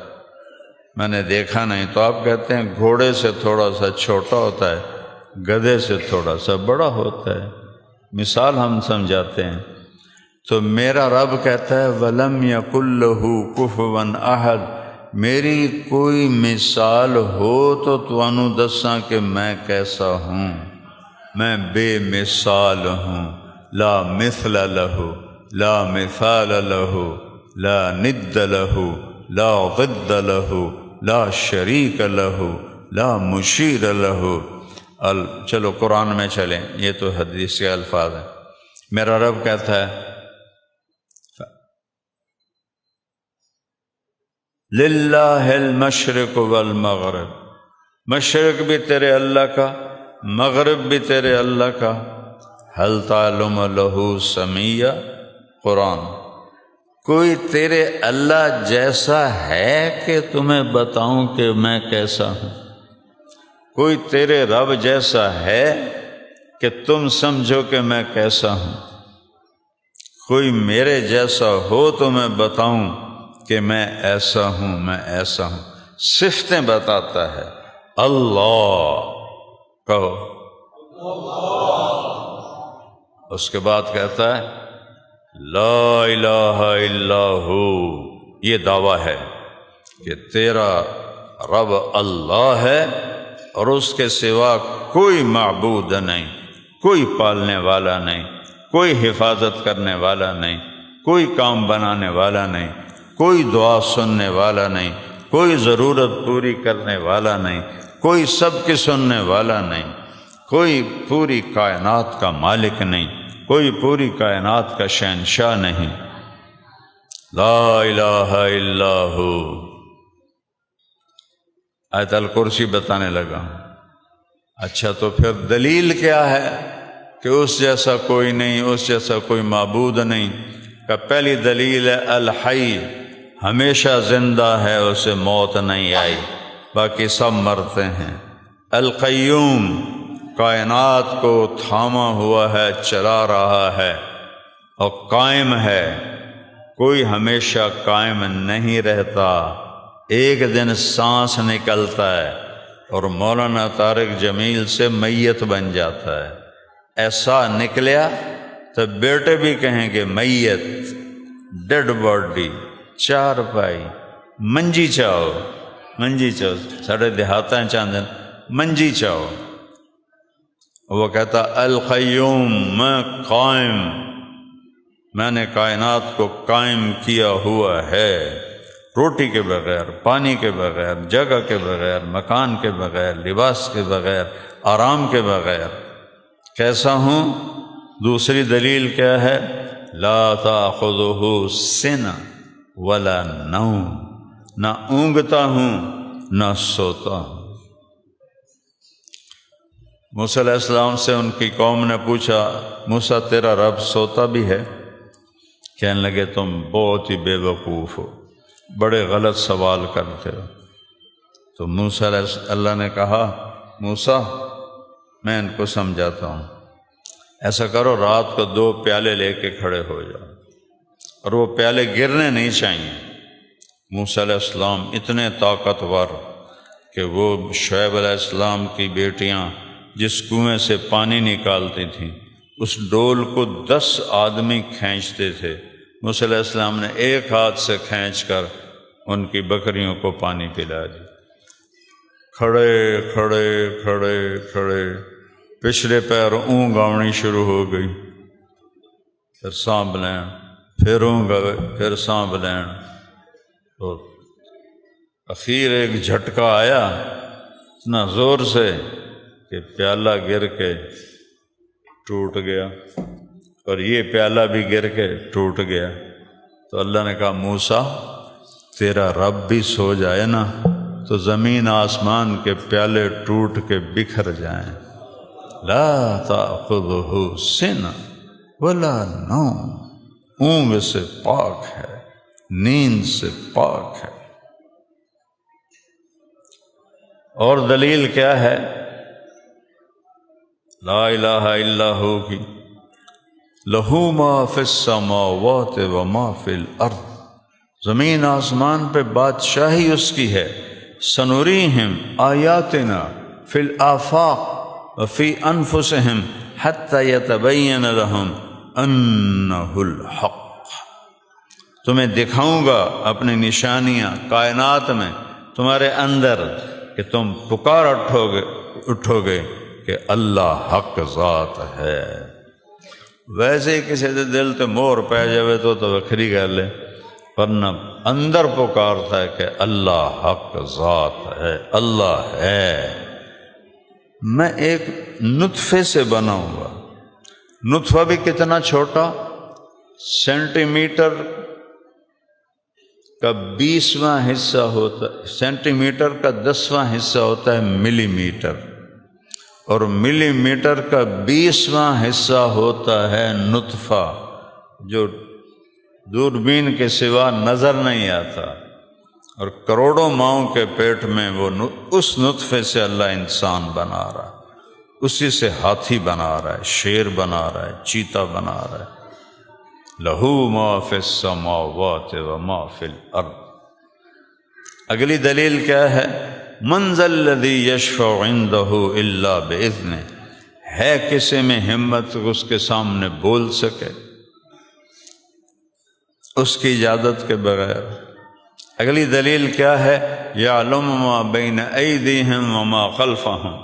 میں نے دیکھا نہیں، تو آپ کہتے ہیں گھوڑے سے تھوڑا سا چھوٹا ہوتا ہے، گدھے سے تھوڑا سا بڑا ہوتا ہے، مثال ہم سمجھاتے ہیں۔ تو میرا رب کہتا ہے وَلَمْ يَكُنْ لَهُ كُفُوًا أَحَدٌ، میری کوئی مثال ہو تو تانوں دساں کہ میں کیسا ہوں، میں بے مثال ہوں، لا مثل له، لا مثال له، لا ند له، لا ضد له، لا شریک له، لا مشیر له۔ چلو قرآن میں چلیں، یہ تو حدیث کے الفاظ ہیں۔ میرا رب کہتا ہے للہ المشرق والمغرب، مشرق بھی تیرے اللہ کا، مغرب بھی تیرے اللہ کا، هل تعلم له سمیہ، قرآن، کوئی تیرے اللہ جیسا ہے کہ تمہیں بتاؤں کہ میں کیسا ہوں؟ کوئی تیرے رب جیسا ہے کہ تم سمجھو کہ میں کیسا ہوں؟ کوئی میرے جیسا ہو تو میں بتاؤں کہ میں ایسا ہوں، میں ایسا ہوں۔ صفتیں بتاتا ہے۔ اللہ کہو، اس کے بعد کہتا ہے لا الہ الا ہو۔ یہ دعویٰ ہے کہ تیرا رب اللہ ہے اور اس کے سوا کوئی معبود نہیں، کوئی پالنے والا نہیں، کوئی حفاظت کرنے والا نہیں، کوئی کام بنانے والا نہیں، کوئی دعا سننے والا نہیں، کوئی ضرورت پوری کرنے والا نہیں، کوئی سب کی سننے والا نہیں، کوئی پوری کائنات کا مالک نہیں، کوئی پوری کائنات کا شہنشاہ نہیں۔ لا الہ الا ہو۔ آیت الکرسی بتانے لگا ہوں۔ اچھا تو پھر دلیل کیا ہے کہ اس جیسا کوئی نہیں، اس جیسا کوئی معبود نہیں؟ کہ پہلی دلیل ہے الحی، ہمیشہ زندہ ہے، اسے موت نہیں آئی، باقی سب مرتے ہیں۔ القیوم، کائنات کو تھاما ہوا ہے، چلا رہا ہے اور قائم ہے، کوئی ہمیشہ قائم نہیں رہتا، ایک دن سانس نکلتا ہے اور مولانا طارق جمیل سے میت بن جاتا ہے۔ ایسا نکلیا تو بیٹے بھی کہیں گے میت، ڈیڈ باڈی، چار پائی، منجی چاہو، منجی چاہو، ساڑھے دیہاتاں چاندن منجی چاہو۔ وہ کہتا القیوم، میں قائم، میں نے کائنات کو قائم کیا ہوا ہے، روٹی کے بغیر، پانی کے بغیر، جگہ کے بغیر، مکان کے بغیر، لباس کے بغیر، آرام کے بغیر۔ کیسا ہوں؟ دوسری دلیل کیا ہے؟ لا تأخذہ سنہ ولا نوم، نہ اونگتا ہوں نہ سوتا ہوں۔ موسیٰ علیہ السلام سے ان کی قوم نے پوچھا موسیٰ تیرا رب سوتا بھی ہے؟ کہنے لگے تم بہت ہی بے وقوف ہو، بڑے غلط سوال کرتے ہو۔ تو موسیٰ اللہ نے کہا موسیٰ میں ان کو سمجھاتا ہوں، ایسا کرو رات کو 2 پیالے لے کے کھڑے ہو جاؤ اور وہ پیالے گرنے نہیں چاہیے۔ موسیٰ علیہ السلام اتنے طاقتور کہ وہ شعیب علیہ السلام کی بیٹیاں جس کنویں سے پانی نکالتی تھیں اس ڈول کو 10 آدمی کھینچتے تھے، موسیٰ علیہ السلام نے ایک ہاتھ سے کھینچ کر ان کی بکریوں کو پانی پلا دی۔ کھڑے کھڑے کھڑے کھڑے، پچھلے پیر اونگ آنی شروع ہو گئی، پھر سانپ لین، پھر اونگ آئے، پھر سانپ لین، تو اخیر ایک جھٹکا آیا اتنا زور سے کہ پیالہ گر کے ٹوٹ گیا اور یہ پیالہ بھی گر کے ٹوٹ گیا۔ تو اللہ نے کہا موسیٰ تیرا رب بھی سو جائے نا تو زمین آسمان کے پیالے ٹوٹ کے بکھر جائیں۔ لا تأخذہ سنہ ولا نوم، اونگ سے پاک ہے، نیند سے پاک ہے۔ اور دلیل کیا ہے؟ لا الہ الا ہو کی لہو ما فی السماوات و ما فی الارض، زمین آسمان پہ بادشاہی اس کی ہے۔ سنریہم آیاتنا فی الآفاق وفی انفسہم حتی یتبین لہم انہ الحق، تمہیں دکھاؤں گا اپنی نشانیاں کائنات میں تمہارے اندر کہ تم پکار اٹھو گے کہ اللہ حق ذات ہے۔ ویسے ہی کسی دے دل تے مور پہ جاوے تو وکھری گل ہے، ورنہ اندر پکارتا ہے کہ اللہ حق ذات ہے، اللہ ہے۔ میں ایک نطفے سے بنا ہوا، نطفہ بھی کتنا چھوٹا، سینٹی میٹر کا 20واں حصہ ہوتا ہے، سینٹی میٹر کا 10واں حصہ ہوتا ہے ملی میٹر، اور ملی میٹر کا 20واں حصہ ہوتا ہے نطفہ، جو دوربین کے سوا نظر نہیں آتا، اور کروڑوں ماؤں کے پیٹ میں وہ اس نطفے سے اللہ انسان بنا رہا ہے، اسی سے ہاتھی بنا رہا ہے، شیر بنا رہا ہے، چیتا بنا رہا ہے۔ لہو ما فی السماوات و ما فی الارض۔ اگلی دلیل کیا ہے؟ من ذا الذی یشفع عندہ الا باذنہ، ہے کسی میں ہمت اس کے سامنے بول سکے اس کی اجازت کے بغیر؟ اگلی دلیل کیا ہے؟ یعلم ما بین ایدیہم وما خلفہم،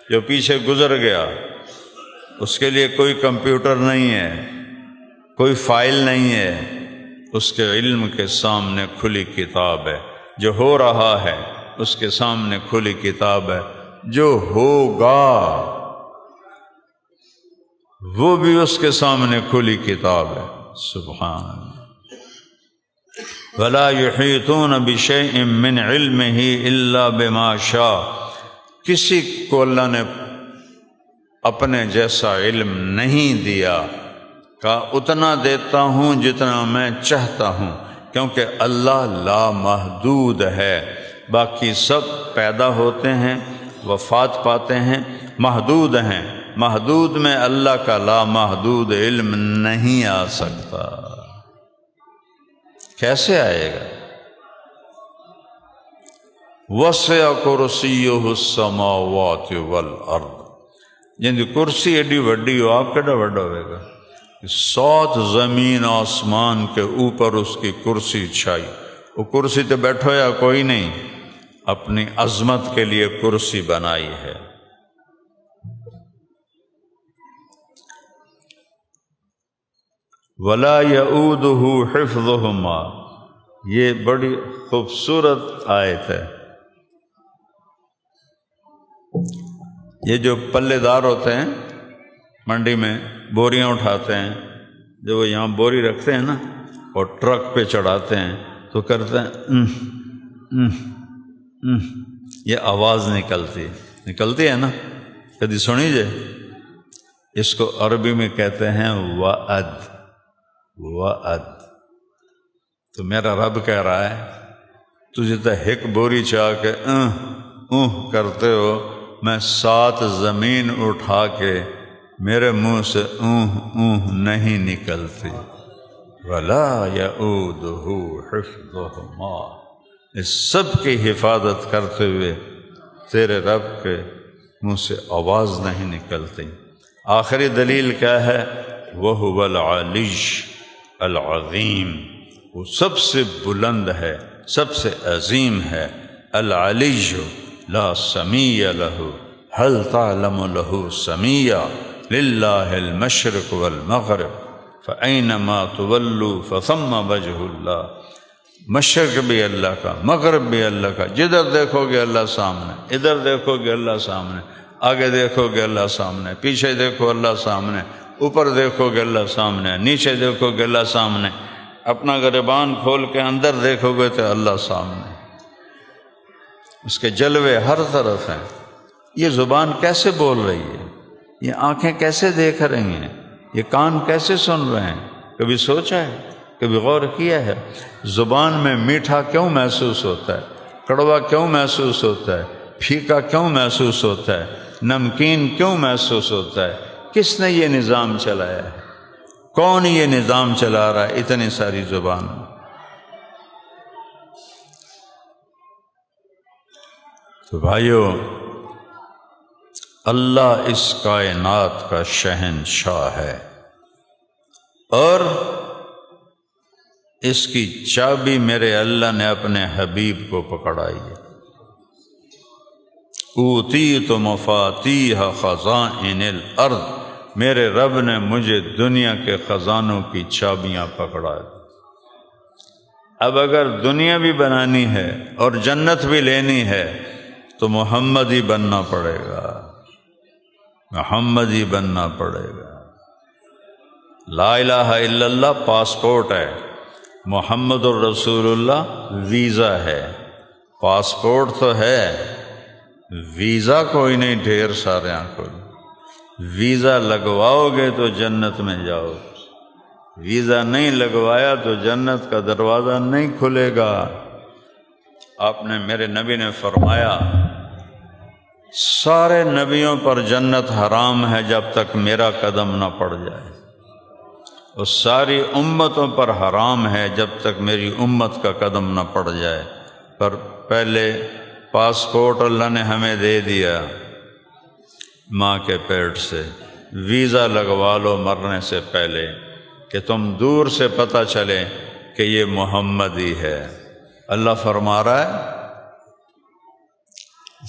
جو پیچھے گزر گیا اس کے لیے کوئی کمپیوٹر نہیں ہے، کوئی فائل نہیں ہے، اس کے علم کے سامنے کھلی کتاب ہے۔ جو ہو رہا ہے اس کے سامنے کھلی کتاب ہے، جو ہوگا وہ بھی اس کے سامنے کھلی کتاب ہے۔ سبحان اللہ۔ ولا یحیطون بشیء من علمہ الا بما شاء، کسی کو اللہ نے اپنے جیسا علم نہیں دیا، کہا اتنا دیتا ہوں جتنا میں چاہتا ہوں، کیونکہ اللہ لامحدود ہے۔ باقی سب پیدا ہوتے ہیں، وفات پاتے ہیں، محدود ہیں، محدود میں اللہ کا لامحدود علم نہیں آ سکتا۔ کیسے آئے گا؟ وسع کرسیہ السماوات والارض، جن کی کرسی ایڈی وڈی ہو، آپ کیڈا وڈا ہوئے گا؟ 7 زمین آسمان کے اوپر اس کی کرسی چھائی، وہ کرسی تے بیٹھو یا کوئی نہیں، اپنی عظمت کے لیے کرسی بنائی ہے۔ ولا یؤودہ حفظہما، یہ بڑی خوبصورت آیت ہے۔ یہ جو پلے دار ہوتے ہیں منڈی میں بوریاں اٹھاتے ہیں، جب وہ یہاں بوری رکھتے ہیں نا اور ٹرک پہ چڑھاتے ہیں تو کرتے ہیں یہ آواز نکلتی ہے نا، کبھی سنی جائے؟ اس کو عربی میں کہتے ہیں وعد۔ تو میرا رب کہہ رہا ہے تجھے تو ایک بوری چاہ کے کرتے ہو، میں 7 زمین اٹھا کے میرے منہ سے نہیں نکلتی۔ ولا یؤودہ حفظہما، اس سب کی حفاظت کرتے ہوئے تیرے رب کے منہ سے آواز نہیں نکلتی۔ آخری دلیل کیا ہے؟ وہو العلی العظیم، وہ سب سے بلند ہے، سب سے عظیم ہے۔ العلی لا سمیع لہ، هل تعلم له سمیع، للہ المشرق والمغرب فأینما تولوا فثم وجہ اللہ۔ مشرق بھی اللہ کا، مغرب بھی اللہ کا، جدھر دیکھو گے اللہ سامنے، ادھر دیکھو گے اللہ سامنے، آگے دیکھو گے اللہ سامنے، پیچھے دیکھو اللہ سامنے، اوپر دیکھو گے اللہ سامنے، نیچے دیکھو گے اللہ سامنے، اپنا گریبان کھول کے اندر دیکھو گے تو اللہ سامنے۔ اس کے جلوے ہر طرف ہیں۔ یہ زبان کیسے بول رہی ہے؟ یہ آنکھیں کیسے دیکھ رہی ہیں؟ یہ کان کیسے سن رہے ہیں؟ کبھی سوچا ہے؟ کبھی غور کیا ہے؟ زبان میں میٹھا کیوں محسوس ہوتا ہے؟ کڑوا کیوں محسوس ہوتا ہے؟ پھیکا کیوں محسوس ہوتا ہے؟ نمکین کیوں محسوس ہوتا ہے؟ کس نے یہ نظام چلایا ہے؟ کون یہ نظام چلا رہا ہے اتنی ساری زبان؟ تو بھائیو، اللہ اس کائنات کا شہنشاہ ہے اور اس کی چابی میرے اللہ نے اپنے حبیب کو پکڑائی ہے۔ اوتیت مفاتیح خزائن الارض، میرے رب نے مجھے دنیا کے خزانوں کی چابیاں پکڑا دی۔ اب اگر دنیا بھی بنانی ہے اور جنت بھی لینی ہے تو محمد ہی بننا پڑے گا، محمد ہی بننا پڑے گا۔ لا الہ الا اللہ پاسپورٹ ہے، محمد الرسول اللہ ویزا ہے۔ پاسپورٹ تو ہے، ویزا کوئی نہیں، ڈھیر سارے کوئی۔ ویزا لگواؤ گے تو جنت میں جاؤ، ویزا نہیں لگوایا تو جنت کا دروازہ نہیں کھلے گا۔ آپ نے، میرے نبی نے فرمایا سارے نبیوں پر جنت حرام ہے جب تک میرا قدم نہ پڑ جائے، اور ساری امتوں پر حرام ہے جب تک میری امت کا قدم نہ پڑ جائے۔ پر پہلے پاسپورٹ اللہ نے ہمیں دے دیا ماں کے پیٹ سے، ویزا لگوا لو مرنے سے پہلے کہ تم دور سے پتہ چلے کہ یہ محمد ہی ہے۔ اللہ فرما رہا ہے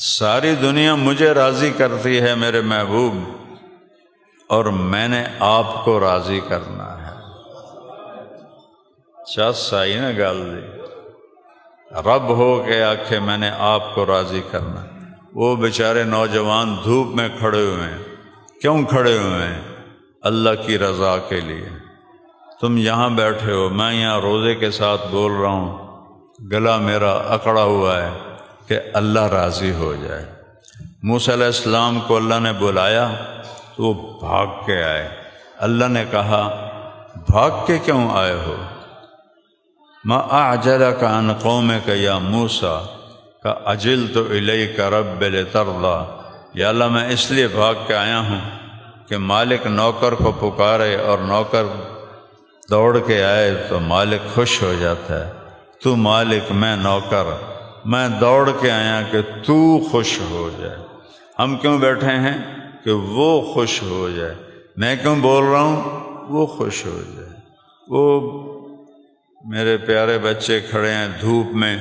ساری دنیا مجھے راضی کرتی ہے میرے محبوب، اور میں نے آپ کو راضی کرنا ہے۔ چس آئی نا گل دی، رب ہو کے آکھے میں نے آپ کو راضی کرنا۔ وہ بیچارے نوجوان دھوپ میں کھڑے ہوئے ہیں، کیوں کھڑے ہوئے ہیں؟ اللہ کی رضا کے لیے۔ تم یہاں بیٹھے ہو، میں یہاں روزے کے ساتھ بول رہا ہوں، گلا میرا اکڑا ہوا ہے کہ اللہ راضی ہو جائے۔ موسیٰ علیہ السلام کو اللہ نے بلایا تو وہ بھاگ کے آئے۔ اللہ نے کہا بھاگ کے کیوں آئے ہو؟ ما اعجلک عن قومک یا موسیٰ کا اجلت الیک رب لترضی۔ یا اللہ میں اس لیے بھاگ کے آیا ہوں کہ مالک نوکر کو پکارے اور نوکر دوڑ کے آئے تو مالک خوش ہو جاتا ہے۔ تو مالک میں نوکر، میں دوڑ کے آیا کہ تو خوش ہو جائے۔ ہم کیوں بیٹھے ہیں؟ کہ وہ خوش ہو جائے۔ میں کیوں بول رہا ہوں؟ وہ خوش ہو جائے۔ وہ میرے پیارے بچے کھڑے ہیں دھوپ میں،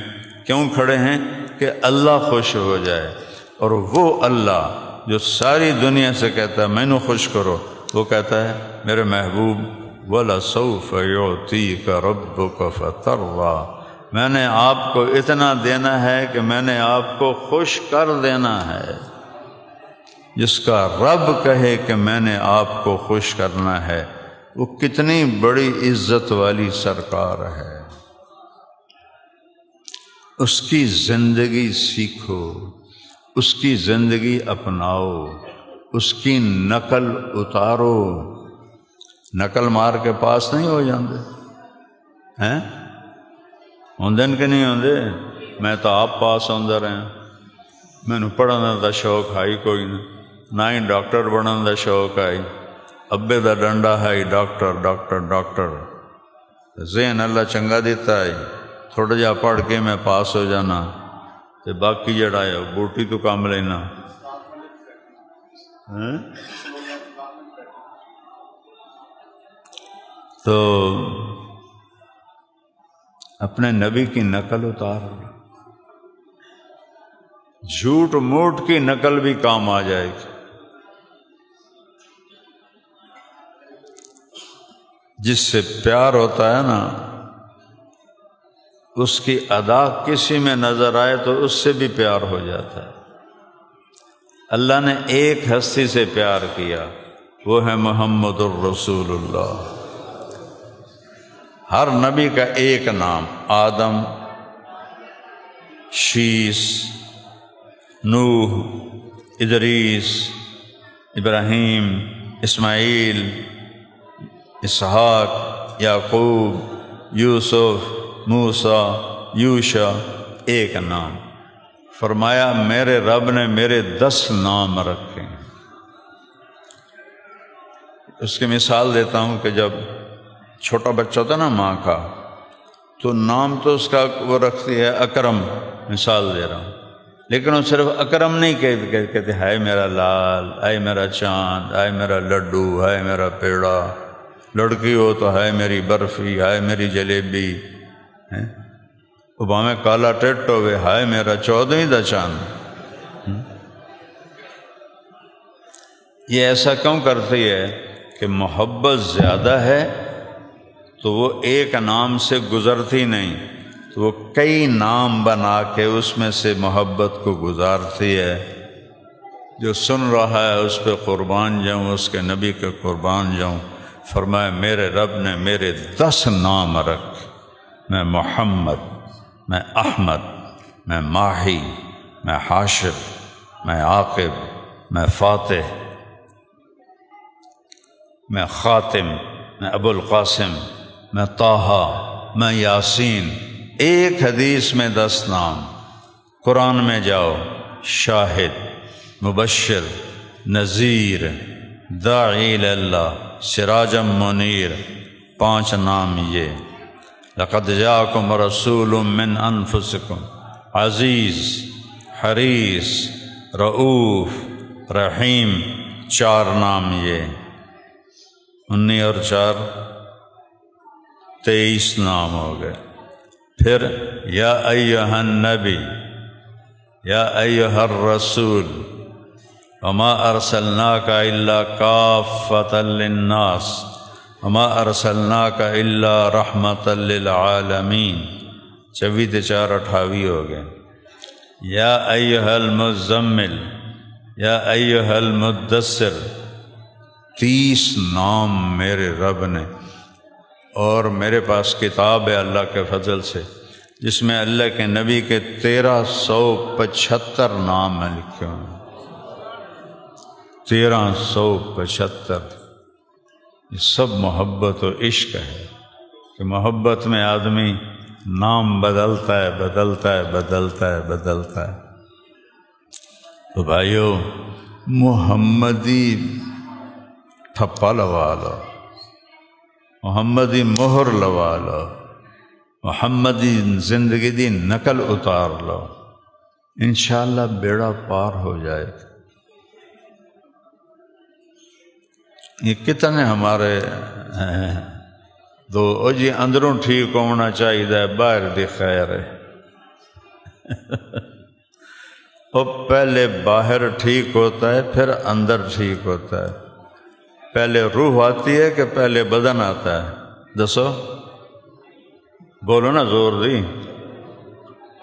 کیوں کھڑے ہیں؟ کہ اللہ خوش ہو جائے۔ اور وہ اللہ جو ساری دنیا سے کہتا ہے میں نے خوش کرو، وہ کہتا ہے میرے محبوب وَلَسَوْفَ يُعْطِيكَ رَبُّكَ فَتَرْضَىٰ، میں نے آپ کو اتنا دینا ہے کہ میں نے آپ کو خوش کر دینا ہے۔ جس کا رب کہے کہ میں نے آپ کو خوش کرنا ہے، وہ کتنی بڑی عزت والی سرکار ہے۔ اس کی زندگی سیکھو، اس کی زندگی اپناؤ، اس کی نقل اتارو۔ نقل مار کے پاس نہیں ہو جاندے ہیں؟ ہوندن کہ نہیں ہوندے؟ میں تو آپ پاس ہوندے رہے ہیں، مینوں پڑھن دا شوق ہے کوئی نہ ہی ڈاکٹر بنن دا شوق ہے۔ ابے دا ڈنڈا ہے ڈاکٹر ڈاکٹر ڈاکٹر۔ ذہن اللہ چنگا دیتا ہے، تھوڑا جہا پڑھ کے میں پاس ہو جانا تے باقی جڑا ہے بوٹی تو کام لینا۔ تو اپنے نبی کی نقل اتار، جھوٹ موٹ کی نقل بھی کام آ جائے گی۔ جس سے پیار ہوتا ہے نا، اس کی ادا کسی میں نظر آئے تو اس سے بھی پیار ہو جاتا ہے۔ اللہ نے ایک ہستی سے پیار کیا، وہ ہے محمد الرسول اللہ۔ ہر نبی کا ایک نام، آدم، شیس، نوح، ادریس، ابراہیم، اسماعیل، اسحاق، یعقوب، یوسف، موسیٰ، یوشع، ایک نام۔ فرمایا میرے رب نے میرے 10 نام رکھے ہیں۔ اس کی مثال دیتا ہوں کہ جب چھوٹا بچہ ہوتا نا ماں کا، تو نام تو اس کا وہ رکھتی ہے اکرم، مثال دے رہا ہوں، لیکن وہ صرف اکرم نہیں کہتے ہائے میرا لال، ہائے میرا چاند، ہائے میرا لڈو، ہائے میرا پیڑا۔ لڑکی ہو تو ہائے میری برفی، ہائے میری جلیبی۔ وہ میں کالا ٹٹ ہوئے، ہائے میرا 14ویں دا چاند۔ یہ ایسا کیوں کرتی ہے کہ محبت زیادہ ہے تو وہ ایک نام سے گزرتی نہیں، تو وہ کئی نام بنا کے اس میں سے محبت کو گزارتی ہے۔ جو سن رہا ہے اس پہ قربان جاؤں، اس کے نبی کے قربان جاؤں۔ فرمایا میرے رب نے میرے 10 نام رکھ، میں محمد، میں احمد، میں ماہی، میں حاشر، میں عاقب، میں فاتح، میں خاتم، میں ابو القاسم، میں طٰہٰ، میں یاسین۔ ایک حدیث میں 10 نام۔ قرآن میں جاؤ، شاہد، مبشر، نذیر، داعی اللہ، سراجم منیر، 5 نام یہ، لقد جاءکم رسول من انفسکم عزیز، حریص، رؤوف، رحیم، 4 نام یہ، 19 اور 4 23 نام ہو گئے۔ پھر یا ایھا النبی، یا ایھا الرسول، وما ارسلناک الا کافۃ للناس، وما ارسلناک الا رحمۃ للعالمین، 24 4 28 ہو گئے۔ یا ایھا المزمل، یا ایھا المدثر، 30 نام میرے رب نے، اور میرے پاس کتاب ہے اللہ کے فضل سے جس میں اللہ کے نبی کے 1375 نام ہیں لکھے ہوئے، 1375۔ یہ سب محبت و عشق ہے کہ محبت میں آدمی نام بدلتا ہے بدلتا ہے بدلتا ہے بدلتا ہے۔ تو بھائیو، محمدی ٹھپا لوا لو، محمدی مہر لوا لو، محمدی زندگی دی نقل اتار لو، انشاءاللہ بیڑا پار ہو جائے گا۔ یہ کتنے ہمارے دو او جی اندروں ٹھیک ہونا چاہیے، باہر دی خیر ہے۔ اور پہلے باہر ٹھیک ہوتا ہے پھر اندر ٹھیک ہوتا ہے۔ پہلے روح آتی ہے کہ پہلے بدن آتا ہے؟ دسو، بولو نا زور دی،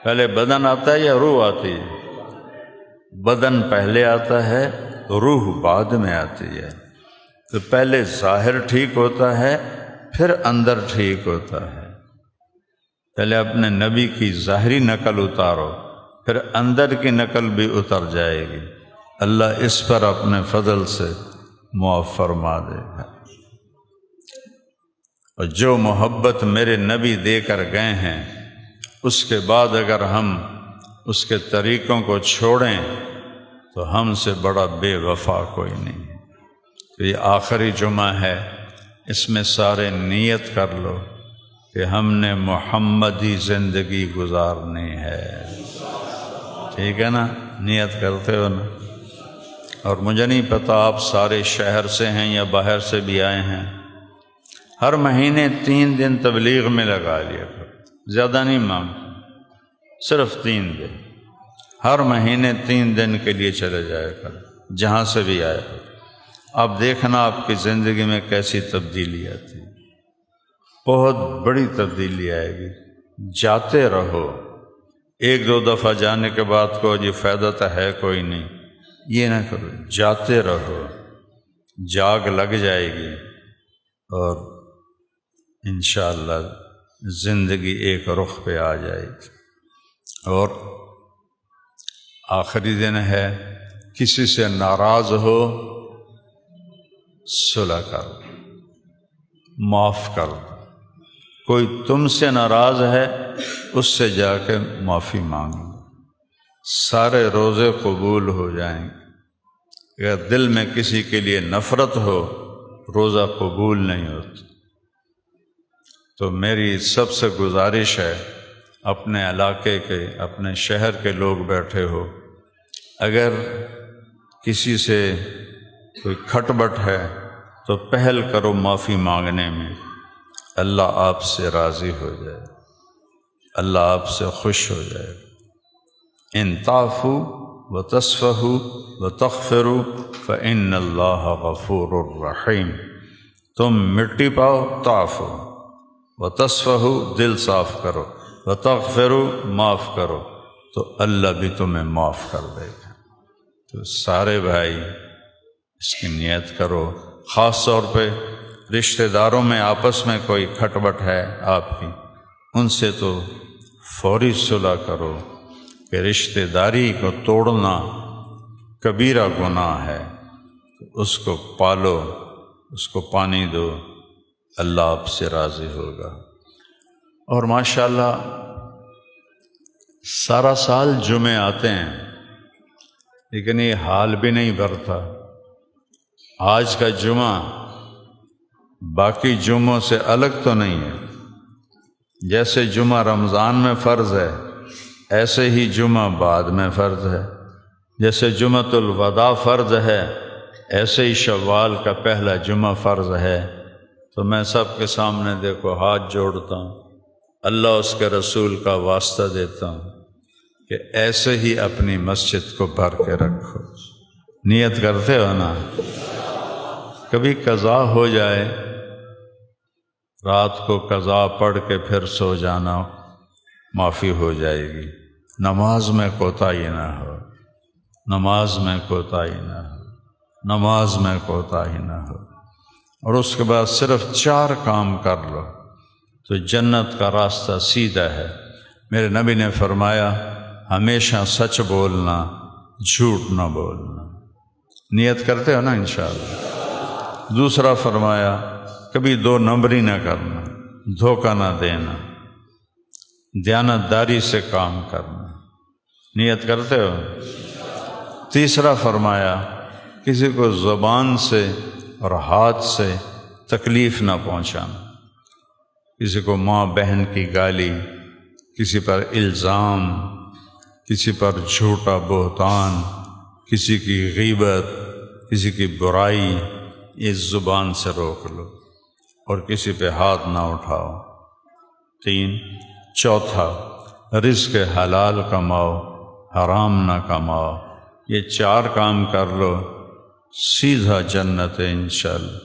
پہلے بدن آتا ہے یا روح آتی ہے؟ بدن پہلے آتا ہے، روح بعد میں آتی ہے۔ تو پہلے ظاہر ٹھیک ہوتا ہے پھر اندر ٹھیک ہوتا ہے۔ پہلے اپنے نبی کی ظاہری نقل اتارو، پھر اندر کی نقل بھی اتر جائے گی۔ اللہ اس پر اپنے فضل سے معاف فرما دے گا۔ اور جو محبت میرے نبی دے کر گئے ہیں، اس کے بعد اگر ہم اس کے طریقوں کو چھوڑیں تو ہم سے بڑا بے وفا کوئی نہیں ہے۔ تو یہ آخری جمعہ ہے، اس میں سارے نیت کر لو کہ ہم نے محمدی زندگی گزارنی ہے۔ ٹھیک ہے نا؟ نیت کرتے ہو نا؟ اور مجھے نہیں پتہ آپ سارے شہر سے ہیں یا باہر سے بھی آئے ہیں۔ ہر مہینے 3 دن تبلیغ میں لگا لیا کرو، زیادہ نہیں مانگتا، صرف 3 دن، ہر مہینے 3 دن کے لیے چلے جائے کرو، جہاں سے بھی آئے کرو۔ اب دیکھنا آپ کی زندگی میں کیسی تبدیلی آتی ہے، بہت بڑی تبدیلی آئے گی۔ جاتے رہو، 1-2 دفعہ جانے کے بعد کو جی فائدہ تو ہے کوئی نہیں، یہ نہ کرو، جاتے رہو، جاگ لگ جائے گی اور انشاءاللہ زندگی ایک رخ پہ آ جائے گی۔ اور آخری دن ہے، کسی سے ناراض ہو صلح کرو، معاف کر دو۔ کوئی تم سے ناراض ہے، اس سے جا کے معافی مانگ لو، سارے روزے قبول ہو جائیں گے۔ اگر دل میں کسی کے لیے نفرت ہو، روزہ قبول نہیں ہوتا۔ تو میری سب سے گزارش ہے، اپنے علاقے کے، اپنے شہر کے لوگ بیٹھے ہو، اگر کسی سے کوئی کھٹ بٹ ہے تو پہل کرو معافی مانگنے میں، اللہ آپ سے راضی ہو جائے، اللہ آپ سے خوش ہو جائے۔ ان تعفوا وتصفحوا وتغفروا فإن اللہ غفور الرحیم۔ تم مٹی پاؤ، تعفو، وتصفحوا دل صاف کرو، وتغفروا معاف کرو، تو اللہ بھی تمہیں معاف کر دے گا۔ تو سارے بھائی اس کی نیت کرو، خاص طور پہ رشتہ داروں میں آپس میں کوئی کھٹ بٹ ہے آپ کی، ان سے تو فوری صلح کرو کہ رشتہ داری کو توڑنا کبیرہ گناہ ہے، اس کو پالو، اس کو پانی دو، اللہ آپ سے راضی ہوگا۔ اور ماشاءاللہ سارا سال جمعے آتے ہیں، لیکن یہ حال بھی نہیں بھرتا۔ آج کا جمعہ باقی جمعوں سے الگ تو نہیں ہے۔ جیسے جمعہ رمضان میں فرض ہے ایسے ہی جمعہ بعد میں فرض ہے۔ جیسے جمعۃ الوداع فرض ہے ایسے ہی شوال کا پہلا جمعہ فرض ہے۔ تو میں سب کے سامنے دیکھو ہاتھ جوڑتا ہوں، اللہ اس کے رسول کا واسطہ دیتا ہوں کہ ایسے ہی اپنی مسجد کو بھر کے رکھو۔ نیت کرتے ہو نا؟ کبھی قضا ہو جائے، رات کو قضا پڑھ کے پھر سو جانا، معافی ہو جائے گی۔ نماز میں کوتاہی نہ ہو، نماز میں کوتاہی نہ ہو، نماز میں کوتاہی نہ ہو۔ اور اس کے بعد صرف 4 کام کر لو تو جنت کا راستہ سیدھا ہے۔ میرے نبی نے فرمایا ہمیشہ سچ بولنا، جھوٹ نہ بولنا۔ نیت کرتے ہو نا انشاءاللہ؟ دوسرا فرمایا کبھی 2 نمبری نہ کرنا، دھوکہ نہ دینا، دیانتداری سے کام کرنا۔ نیت کرتے ہو؟ تیسرا فرمایا کسی کو زبان سے اور ہاتھ سے تکلیف نہ پہنچانا، کسی کو ماں بہن کی گالی، کسی پر الزام، کسی پر جھوٹا بہتان، کسی کی غیبت، کسی کی برائی، اس زبان سے روک لو اور کسی پہ ہاتھ نہ اٹھاؤ۔ 3، چوتھا رزق حلال کماؤ، حرام نہ کماؤ۔ یہ 4 کام کر لو، سیدھا جنت ہے انشاءاللہ۔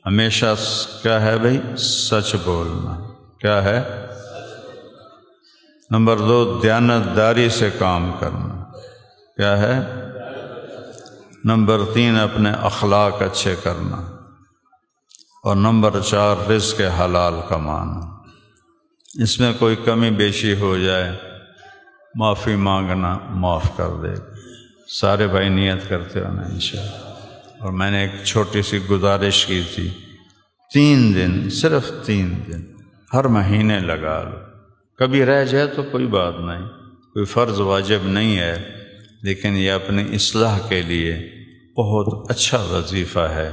ہمیشہ کیا ہے بھائی؟ سچ بولنا۔ کیا ہے؟ نمبر 2 دیانتداری سے کام کرنا۔ کیا ہے؟ نمبر 3 اپنے اخلاق اچھے کرنا۔ اور نمبر 4 رزق حلال کمانا۔ اس میں کوئی کمی بیشی ہو جائے معافی مانگنا، معاف کر دے۔ سارے بھائی نیت کرتے ہونا انشاءاللہ۔ اور میں نے ایک چھوٹی سی گزارش کی تھی، 3 دن، صرف 3 دن ہر مہینے لگا لو۔ کبھی رہ جائے تو کوئی بات نہیں، کوئی فرض واجب نہیں ہے، لیکن یہ اپنی اصلاح کے لیے بہت اچھا وظیفہ ہے۔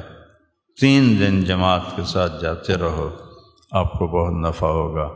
3 دن جماعت کے ساتھ جاتے رہو، آپ کو بہت نفع ہوگا۔